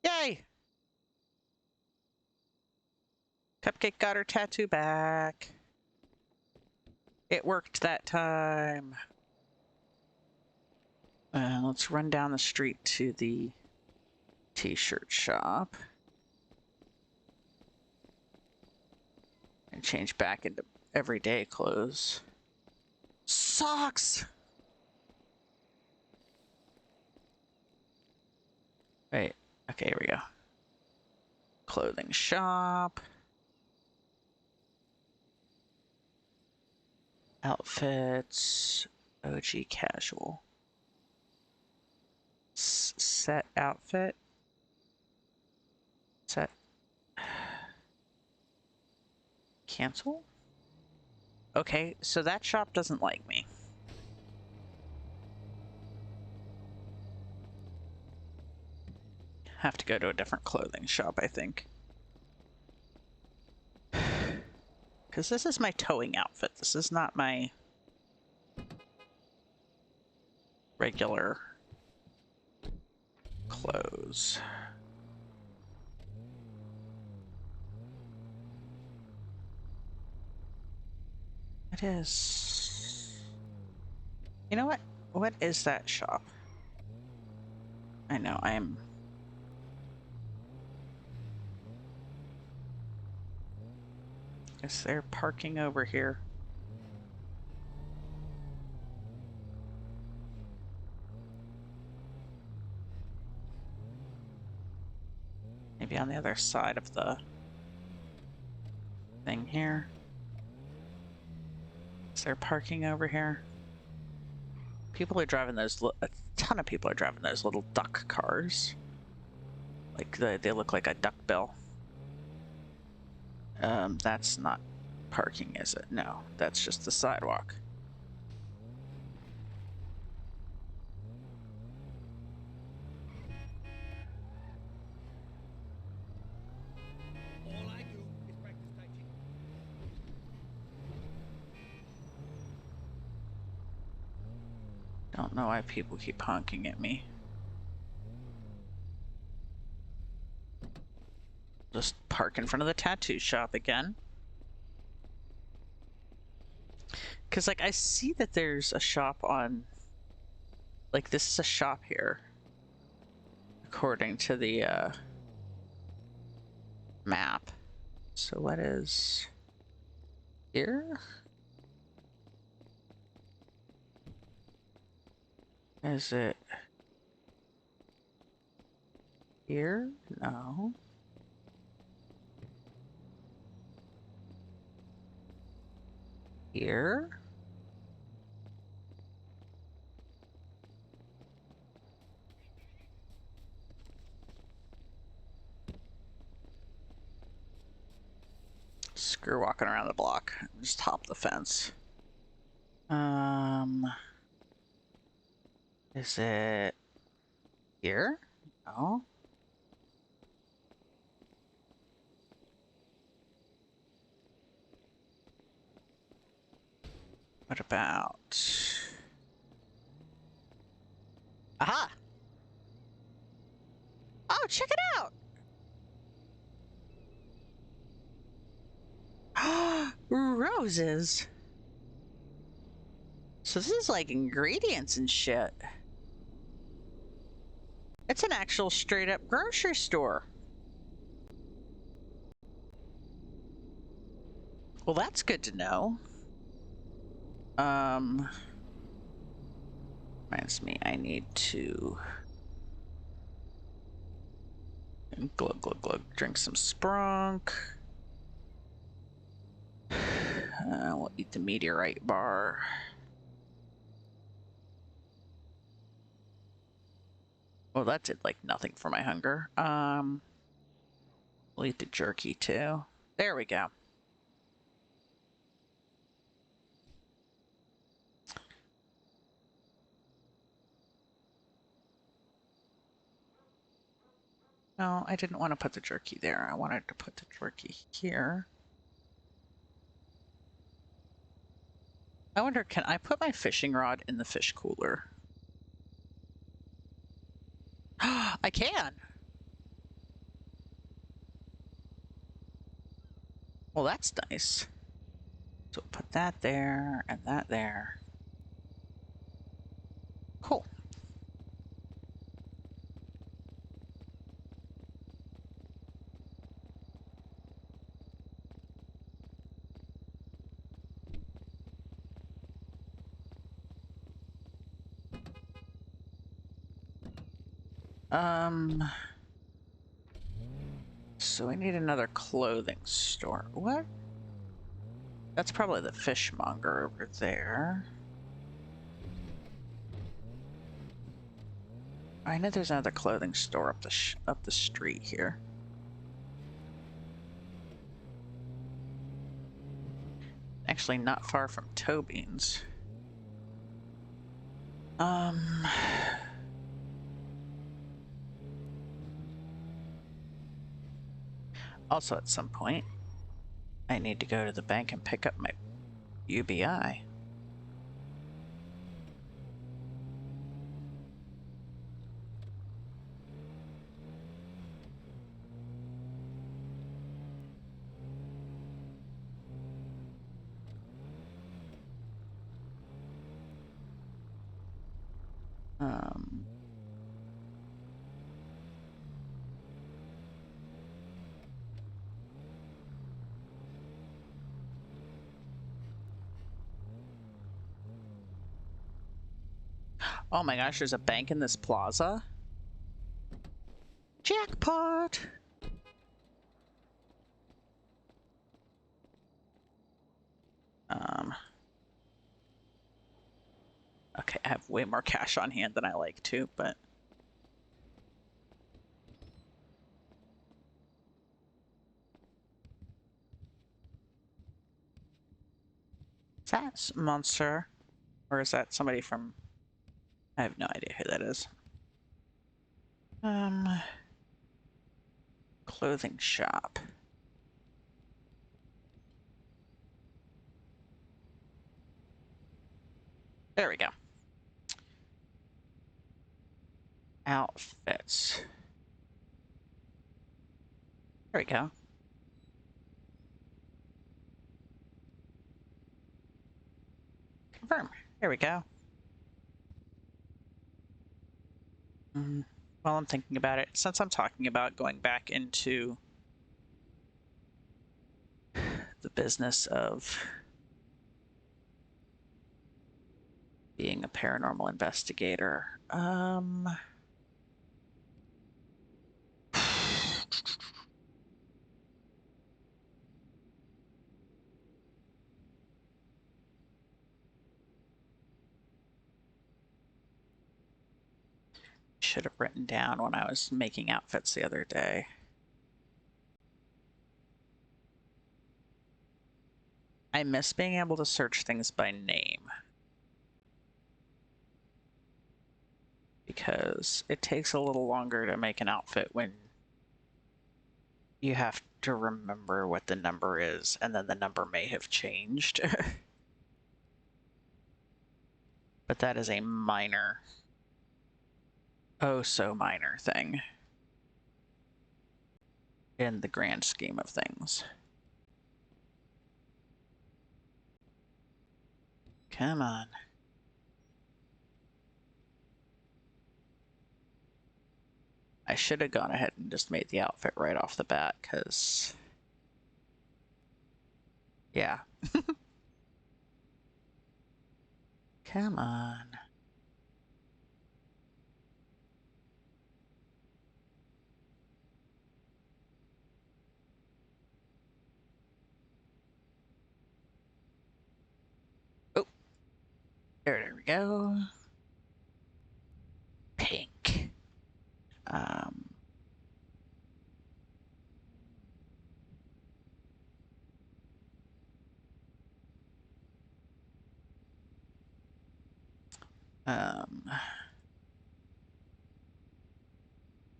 Yay! Cupcake got her tattoo back. It worked that time. Let's run down the street to the t-shirt shop. And change back into everyday clothes. sucks. Wait. Okay, here we go. Clothing shop. Outfits. OG casual. Set outfit. Set. Cancel? Okay, so that shop doesn't like me. Have to go to a different clothing shop, I think. Because this is my towing outfit. This is not my regular clothes. It is. You know what? What is that shop? I know, I am. Guess they're parking over here. Maybe on the other side of the thing here. Is there parking over here? People are driving those, a ton of people are driving those little duck cars. Like they look like a duck bill. That's not parking, is it? No, that's just the sidewalk. All I do is practice Tai Chi. Don't know why people keep honking at me. Just park in front of the tattoo shop again. Because, like, I see that there's a shop on... Like, this is a shop here. According to the, map. So what is... here? Is it... here? No. Here? Screw walking around the block. Just hop the fence. Is it here? No. What about... Aha! Oh, check it out! Roses! So this is like ingredients and shit. It's an actual straight up grocery store. Well, that's good to know. Reminds me, I need to glug glug glug drink some sprunk. We'll eat the meteorite bar. Well, that did like nothing for my hunger. We'll eat the jerky too. There we go. No, I didn't want to put the jerky there. I wanted to put the jerky here. I wonder, can I put my fishing rod in the fish cooler? I can! Well, that's nice. So put that there and that there. Cool. So we need another clothing store. What? That's probably the fishmonger over there. I know there's another clothing store up the street here. Actually, not far from Tobin's. Also, at some point, I need to go to the bank and pick up my UBI. Oh my gosh, there's a bank in this plaza? Jackpot! Okay, I have way more cash on hand than I like to, but... Is that Monster? Or is that somebody from... I have no idea who that is. Clothing shop. There we go. Outfits. There we go. Confirm. There we go. While I'm thinking about it, since I'm talking about going back into the business of being a paranormal investigator, should have written down when I was making outfits the other day. I miss being able to search things by name, because it takes a little longer to make an outfit when you have to remember what the number is, and then the number may have changed. But that is a minor, oh so minor thing in the grand scheme of things. Come on. I should have gone ahead and just made the outfit right off the bat, because... yeah. Come on. Oh. There we go. Pink.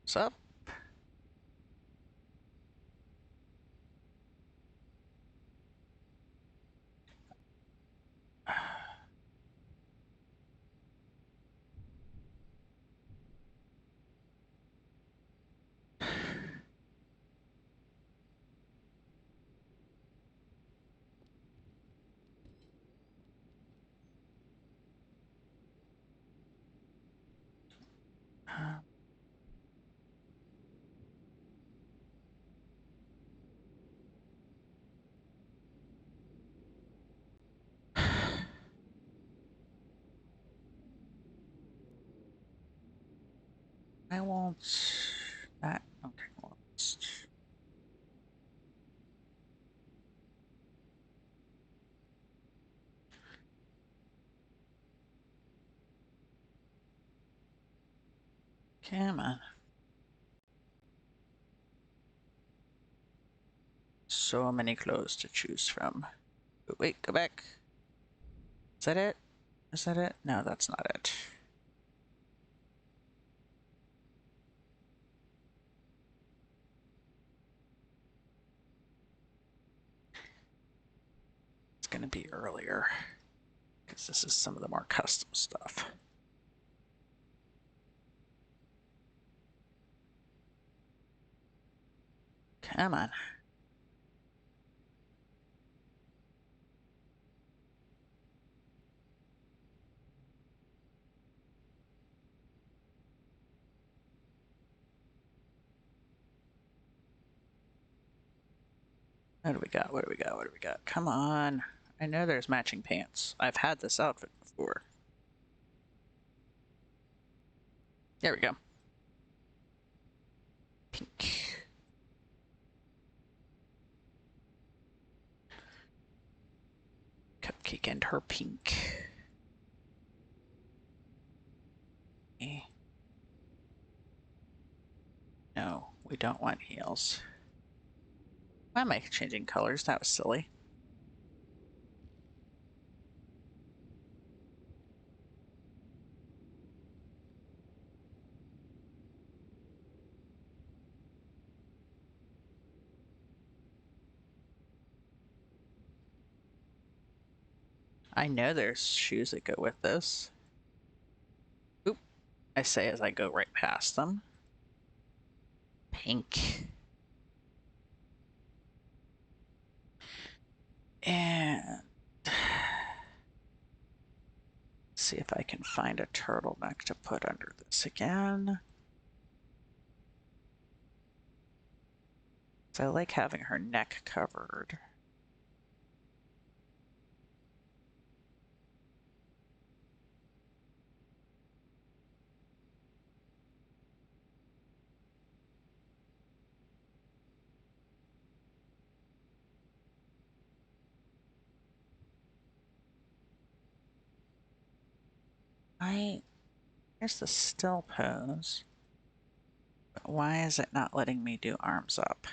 What's up? I won't. That okay. Well, come on. So many clothes to choose from. Oh, wait, go back. Is that it? Is that it? No, that's not it. It's going to be earlier because this is some of the more custom stuff. Come on. What do we got? What do we got? What do we got? Come on. I know there's matching pants. I've had this outfit before. There we go. Pink. Cupcake and her pink. No, we don't want heels. Why am I changing colors? That was silly. I know there's shoes that go with this. Oop, I say as I go right past them. Pink. And see if I can find a turtleneck to put under this again. So I like having her neck covered. Here's the still pose. But why is it not letting me do arms up?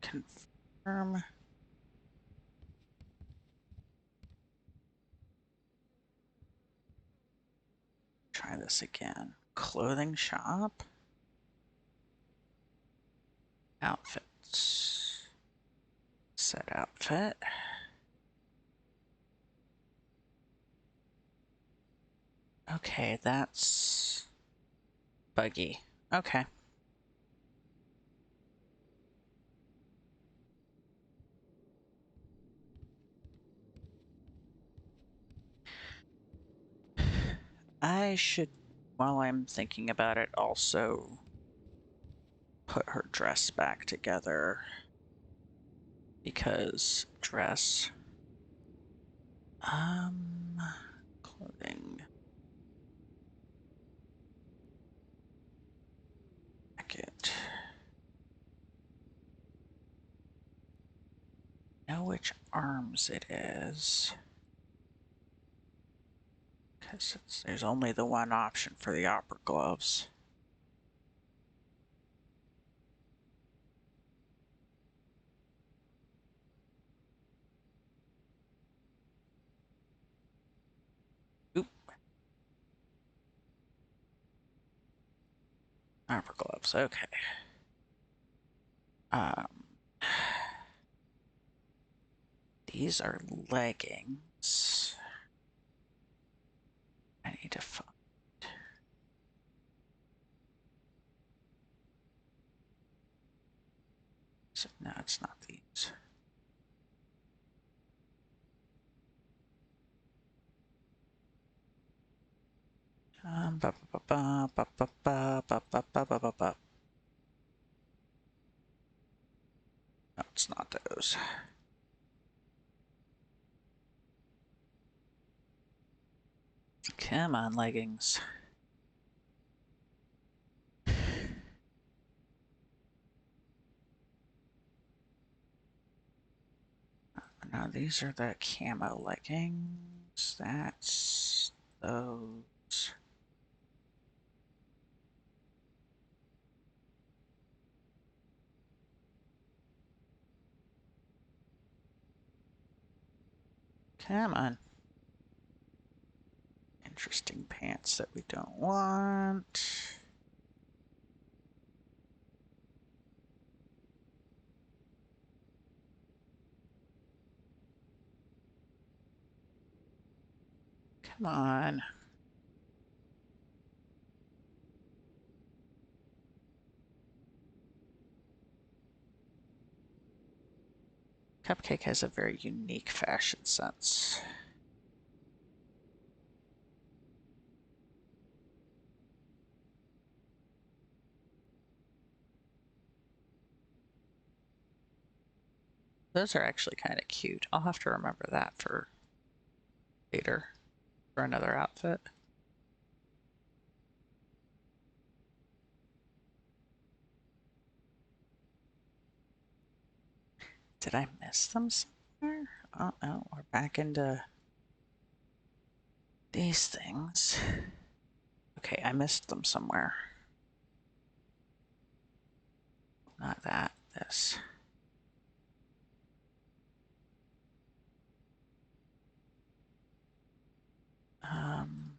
Confirm. Try this again. Clothing shop. Outfits. Set outfit. Okay, that's buggy. Okay. I should, while I'm thinking about it, also put her dress back together. Because dress. Clothing. Jacket. Know which arms it is. Because there's only the one option for the opera gloves. Oop. Opera gloves, okay. These are leggings. I need to find. So, no, it's not these. Ba, ba, ba, ba, ba, ba, ba, ba, ba, ba, ba, ba. No, it's not those. Come on, leggings. No, these are the camo leggings. That's those. Come on. Interesting pants that we don't want. Come on. Cupcake has a very unique fashion sense. Those are actually kind of cute. I'll have to remember that for later, for another outfit. Did I miss them somewhere? Oh no, we're back into these things. Okay, I missed them somewhere. Not that, this. Um,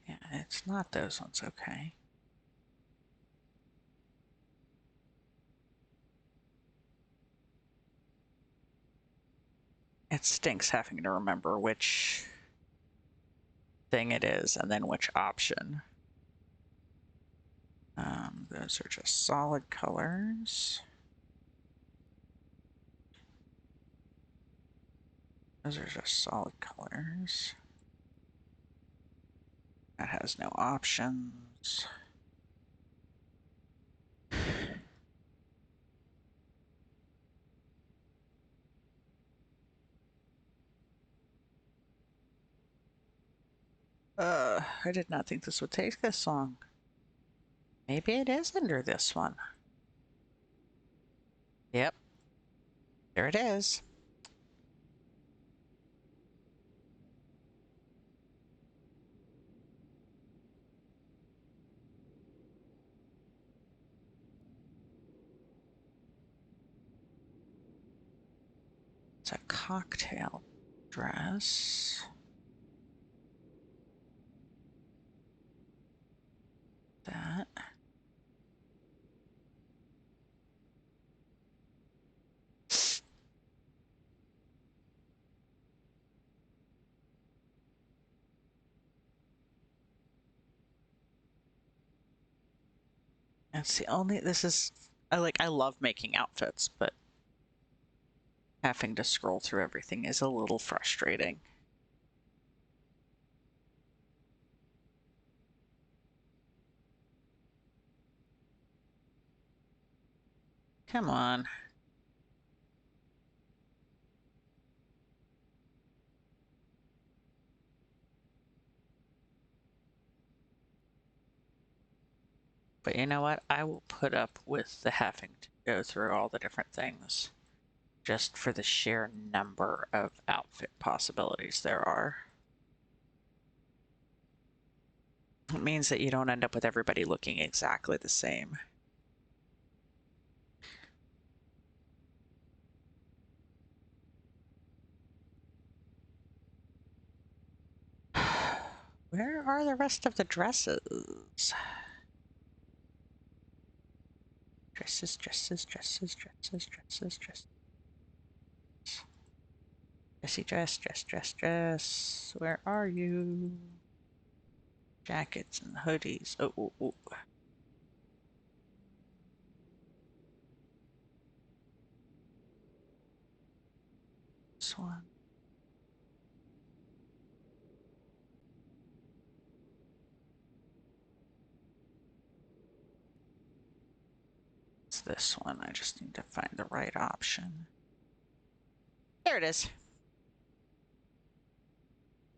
yeah, it's not those ones, okay. It stinks having to remember which thing it is and then which option. Those are just solid colors. Those are just solid colors. That has no options. I did not think this would take this long. Maybe it is under this one. Yep. There it is. It's a cocktail dress. That. That's the only, this is, I love making outfits, but having to scroll through everything is a little frustrating. Come on. But you know what? I will put up with the having to go through all the different things just for the sheer number of outfit possibilities there are. It means that you don't end up with everybody looking exactly the same. Where are the rest of the dresses? Dresses, dresses, dresses, dresses, dresses, dresses. Dressy dress, dress, dress, dress. Where are you? Jackets and hoodies. Oh, oh, oh. this one. It's this one. I just need to find the right option. There it is.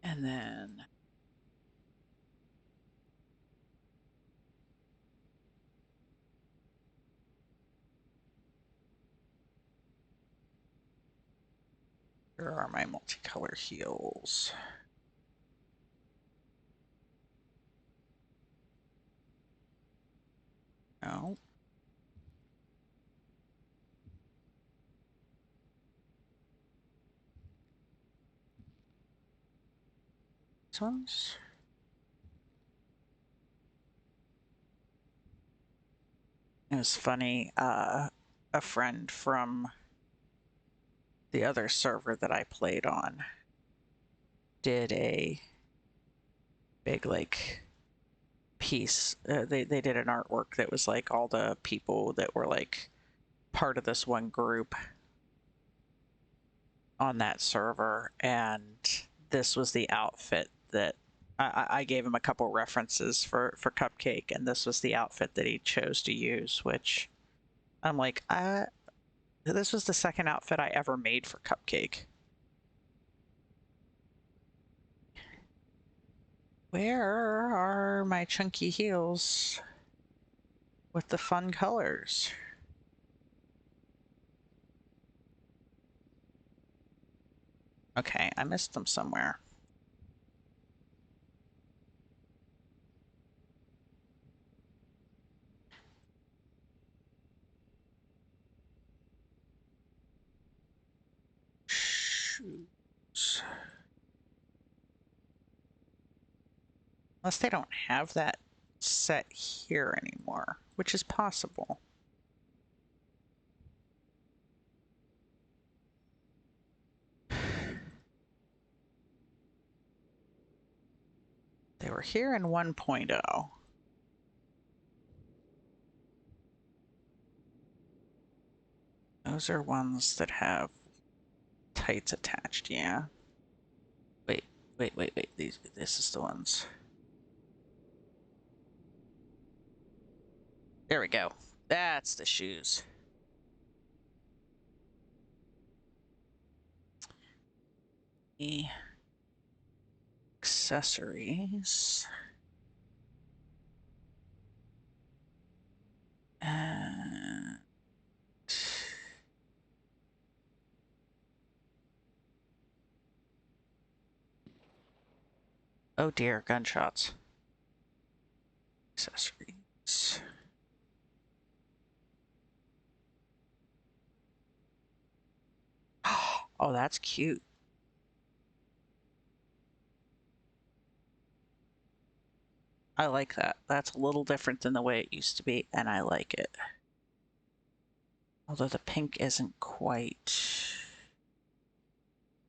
And then here are my multicolor heels. No. This one's. It was funny. A friend from the other server that I played on did a big like piece. They did an artwork that was like all the people that were like part of this one group on that server, and this was the outfit that I gave him a couple references for Cupcake, and this was the outfit that he chose to use, which I'm like, this was the second outfit I ever made for Cupcake. Where are my chunky heels with the fun colors? Okay, I missed them somewhere. Shoes. Unless they don't have that set here anymore, which is possible. They were here in 1.0. Those are ones that have tights attached, yeah. Wait. This is the ones. There we go. That's the shoes. The accessories. And oh dear, gunshots. Accessories. Oh, that's cute. I like that. That's a little different than the way it used to be, and I like it. Although the pink isn't quite...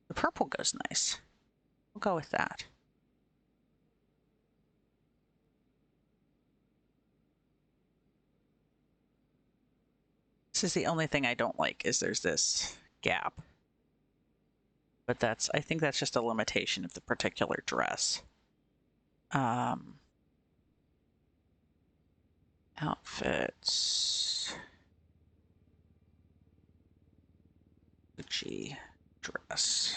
The purple goes nice. We'll go with that. This is the only thing I don't like, is there's this gap. But that's, I think that's just a limitation of the particular dress. Outfits. Gucci dress.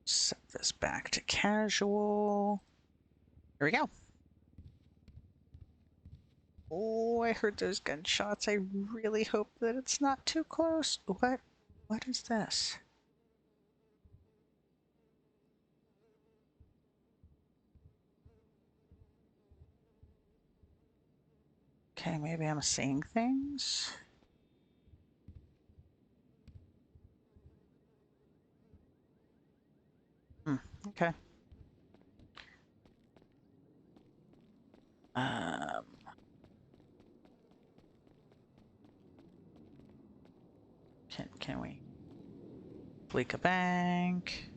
Set this back to casual. Here we go. Oh, I heard those gunshots. I really hope that it's not too close. What is this? Okay, maybe I'm seeing things. Okay. Can we fleek a bank?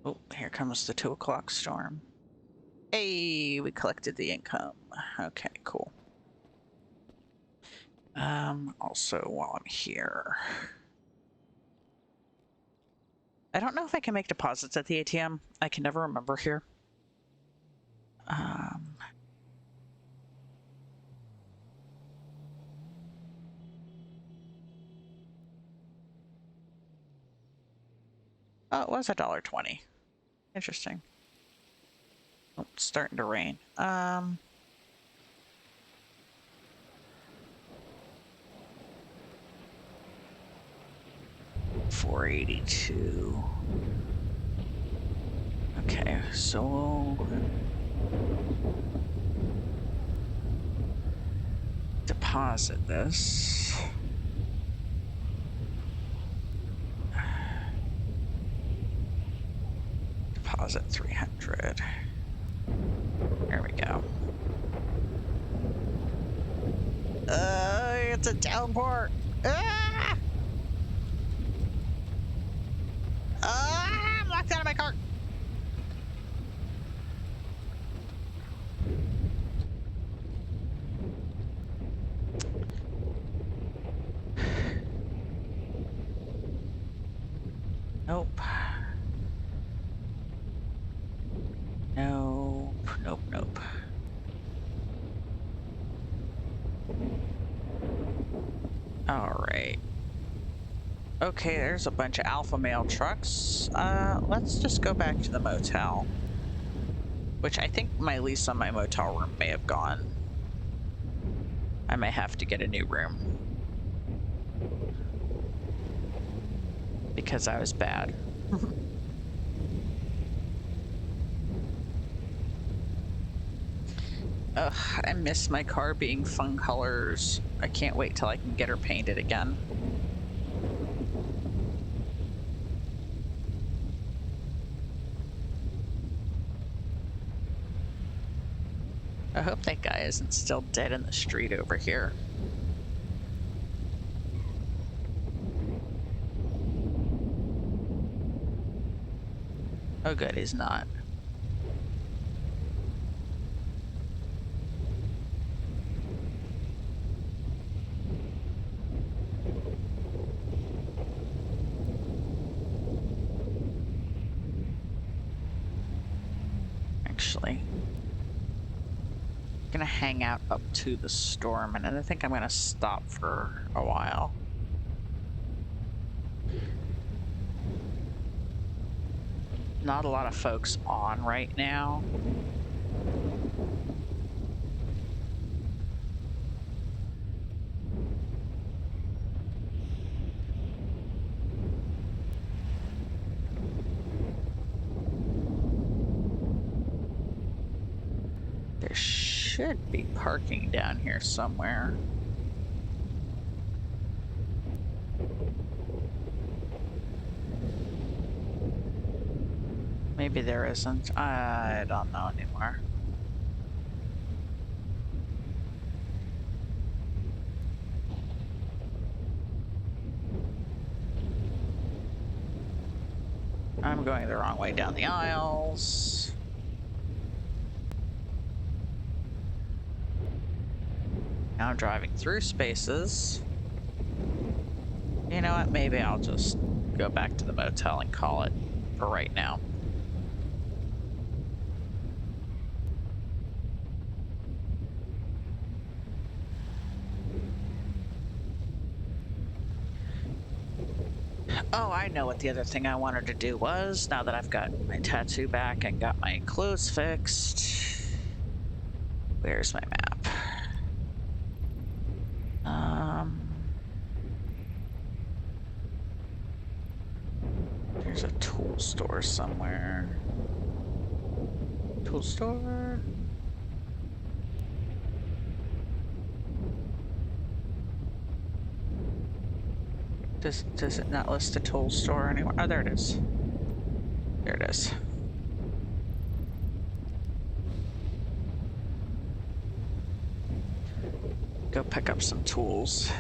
Oh, here comes the 2 o'clock storm. Hey, we collected the income. Okay, cool. Also, while I'm here, I don't know if I can make deposits at the ATM. I can never remember here. Oh, it was $1.20. Interesting. Oh, it's starting to rain. 482. Okay, so deposit this. Deposit 300. There we go. It's a downpour. Ah! I'm locked out of my car. Nope. Nope. Nope. Nope. All right. Okay, there's a bunch of alpha male trucks. Let's just go back to the motel. Which I think my lease on my motel room may have gone. I may have to get a new room. Because I was bad. Ugh, I miss my car being fun colors. I can't wait till I can get her painted again. I hope that guy isn't still dead in the street over here. Oh good, he's not. Actually, I'm gonna hang out up to the storm, and I think I'm gonna stop for a while. Not a lot of folks on right now. There should be parking down here somewhere. Maybe there isn't. I don't know anymore. I'm going the wrong way down the aisles. Now I'm driving through spaces. You know what? Maybe I'll just go back to the motel and call it for right now. Oh, I know what the other thing I wanted to do was, now that I've got my tattoo back and got my clothes fixed. Where's my map? There's a tool store somewhere. Tool store? Does it not list a tool store anywhere? Oh, there it is. There it is. Go pick up some tools.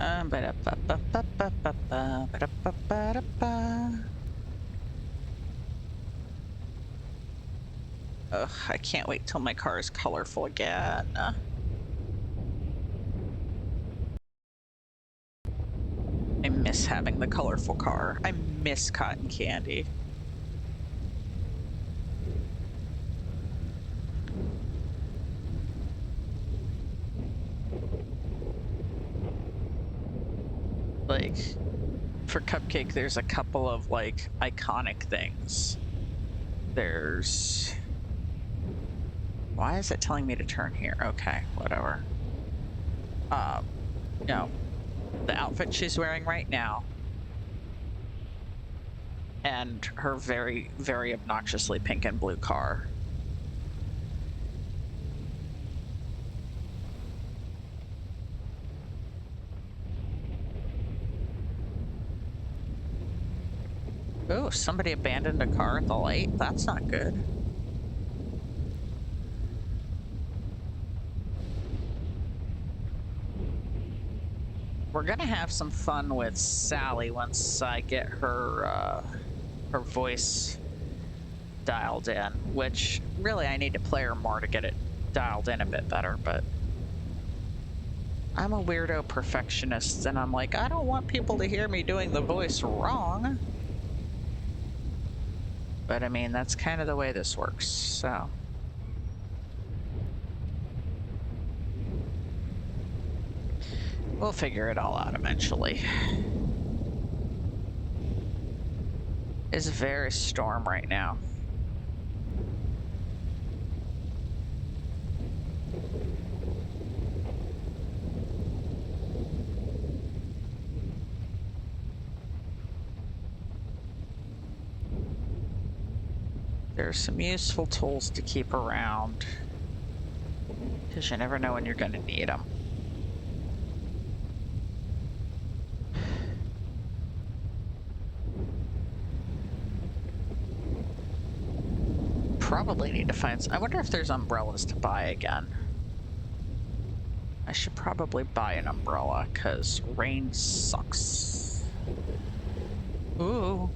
Ba-da-ba-ba-ba-ba-ba, ba-da-ba-ba-da-ba. Ugh, I can't wait till my car is colorful again. I miss having the colorful car. I miss cotton candy. Like, for Cupcake, there's a couple of, like, iconic things. There's... Why is it telling me to turn here? Okay, whatever. No. The outfit she's wearing right now. And her very, very obnoxiously pink and blue car. Oh, somebody abandoned a car at the light? That's not good. We're gonna have some fun with Sally once I get her, her voice dialed in, which really I need to play her more to get it dialed in a bit better, but I'm a weirdo perfectionist and I'm like, I don't want people to hear me doing the voice wrong. But I mean, that's kind of the way this works, so. We'll figure it all out eventually. It's a very storm right now. There's some useful tools to keep around, because you never know when you're going to need them. Probably need to find I wonder if there's umbrellas to buy again. I should probably buy an umbrella, because rain sucks. Ooh.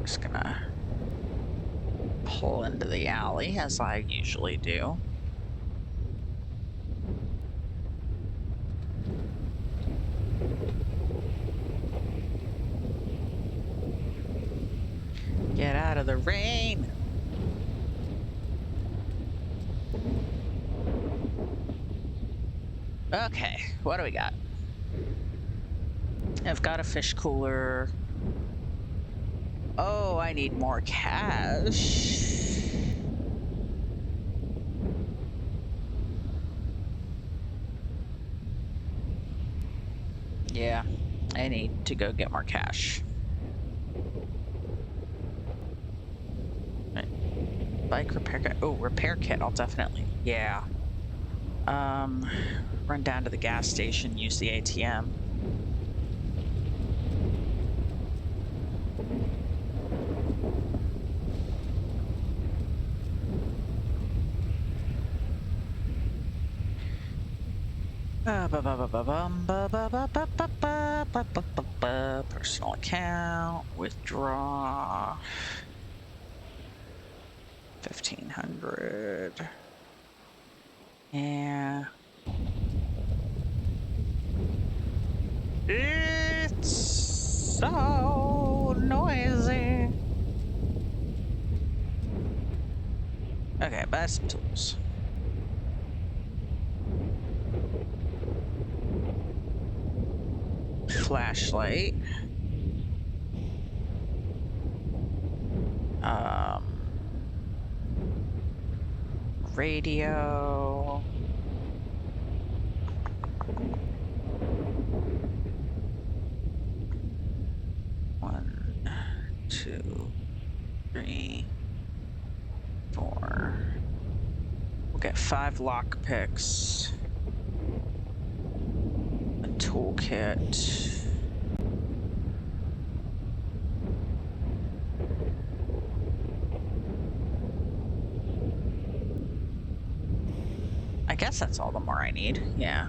Just gonna pull into the alley as I usually do. Get out of the rain. Okay, what do we got? I've got a fish cooler. Oh, I need more cash. Yeah, I need to go get more cash. Right. Bike repair kit. Oh, repair kit, I'll definitely. Yeah. Run down to the gas station, use the ATM. Personal account, withdraw 1,500. Yeah. It's so noisy. Okay, buy some tools. Flashlight. Radio. One, two, 3, 4. We'll get 5 lock picks. A toolkit. I guess that's all the more I need. Yeah.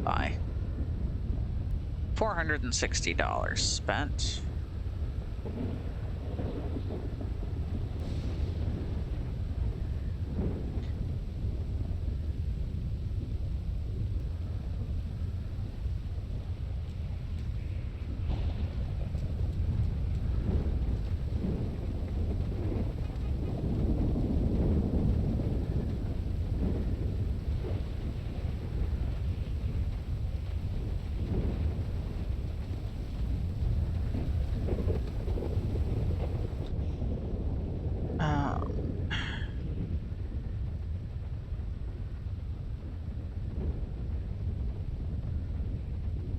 Bye. $460 spent.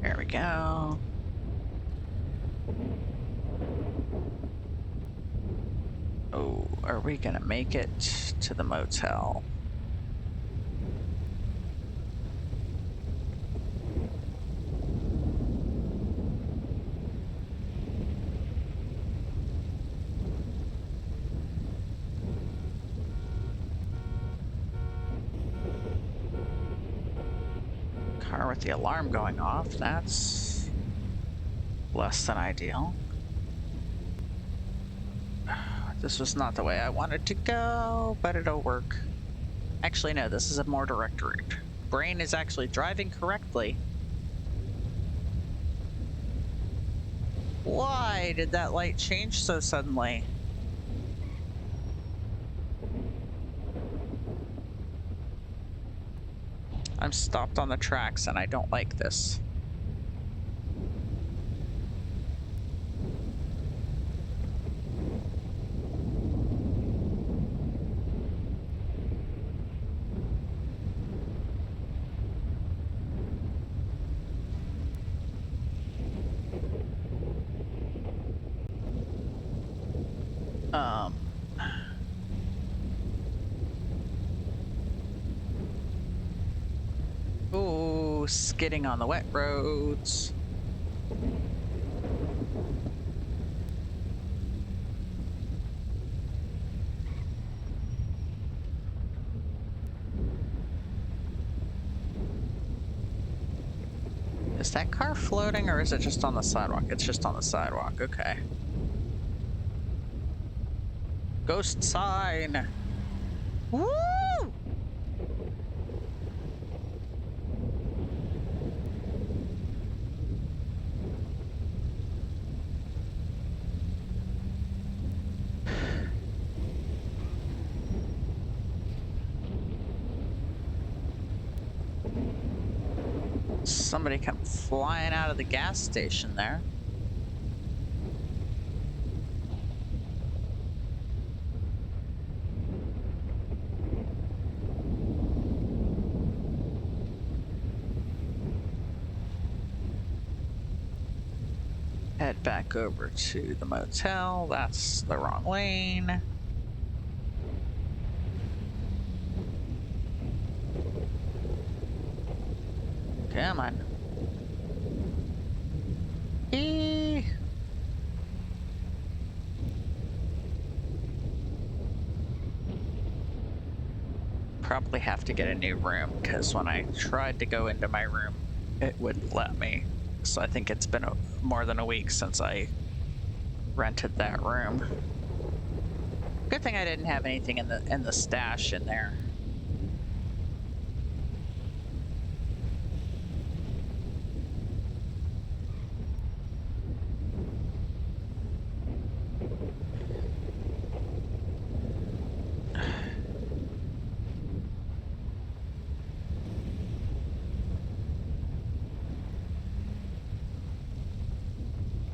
There we go. Oh, are we gonna make it to the motel? Car with the alarm going off, that's less than ideal. This was not the way I wanted to go, but it'll work. Actually, no, this is a more direct route. Brain is actually driving correctly. Why did that light change so suddenly? I'm stopped on the tracks and I don't like this. Ooh, skidding on the wet roads. Is that car floating or is it just on the sidewalk? It's just on the sidewalk, okay. Ghost sign. Woo! Somebody come flying out of the gas station there. Head back over to the motel. That's the wrong lane. Come on. Eee. Probably have to get a new room because when I tried to go into my room, it wouldn't let me. So I think it's been more than a week since I rented that room. Good thing I didn't have anything in the stash in there.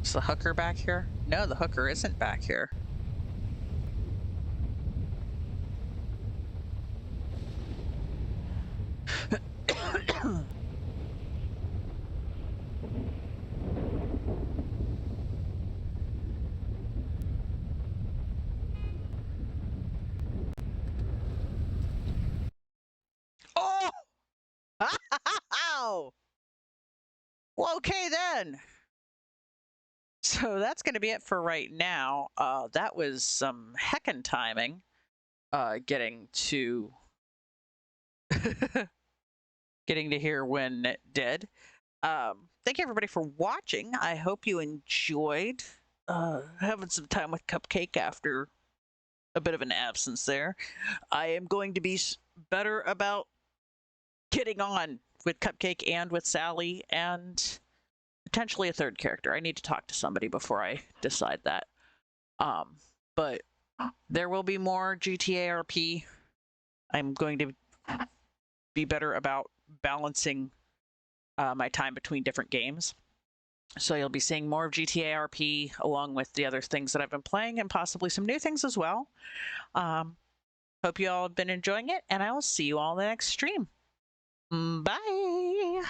Is the hooker back here? No, the hooker isn't back here. Wow! Well, okay then. So that's going to be it for right now. That was some heckin' timing. Getting to getting to hear when it did. Thank you everybody for watching. I hope you enjoyed having some time with Cupcake after a bit of an absence there. I am going to be better about getting on with Cupcake and with Sally and potentially a third character. I need to talk to somebody before I decide that. But there will be more GTA RP. I'm going to be better about balancing my time between different games. So you'll be seeing more of GTA RP along with the other things that I've been playing and possibly some new things as well. Hope you all have been enjoying it, and I will see you all in the next stream. Bye!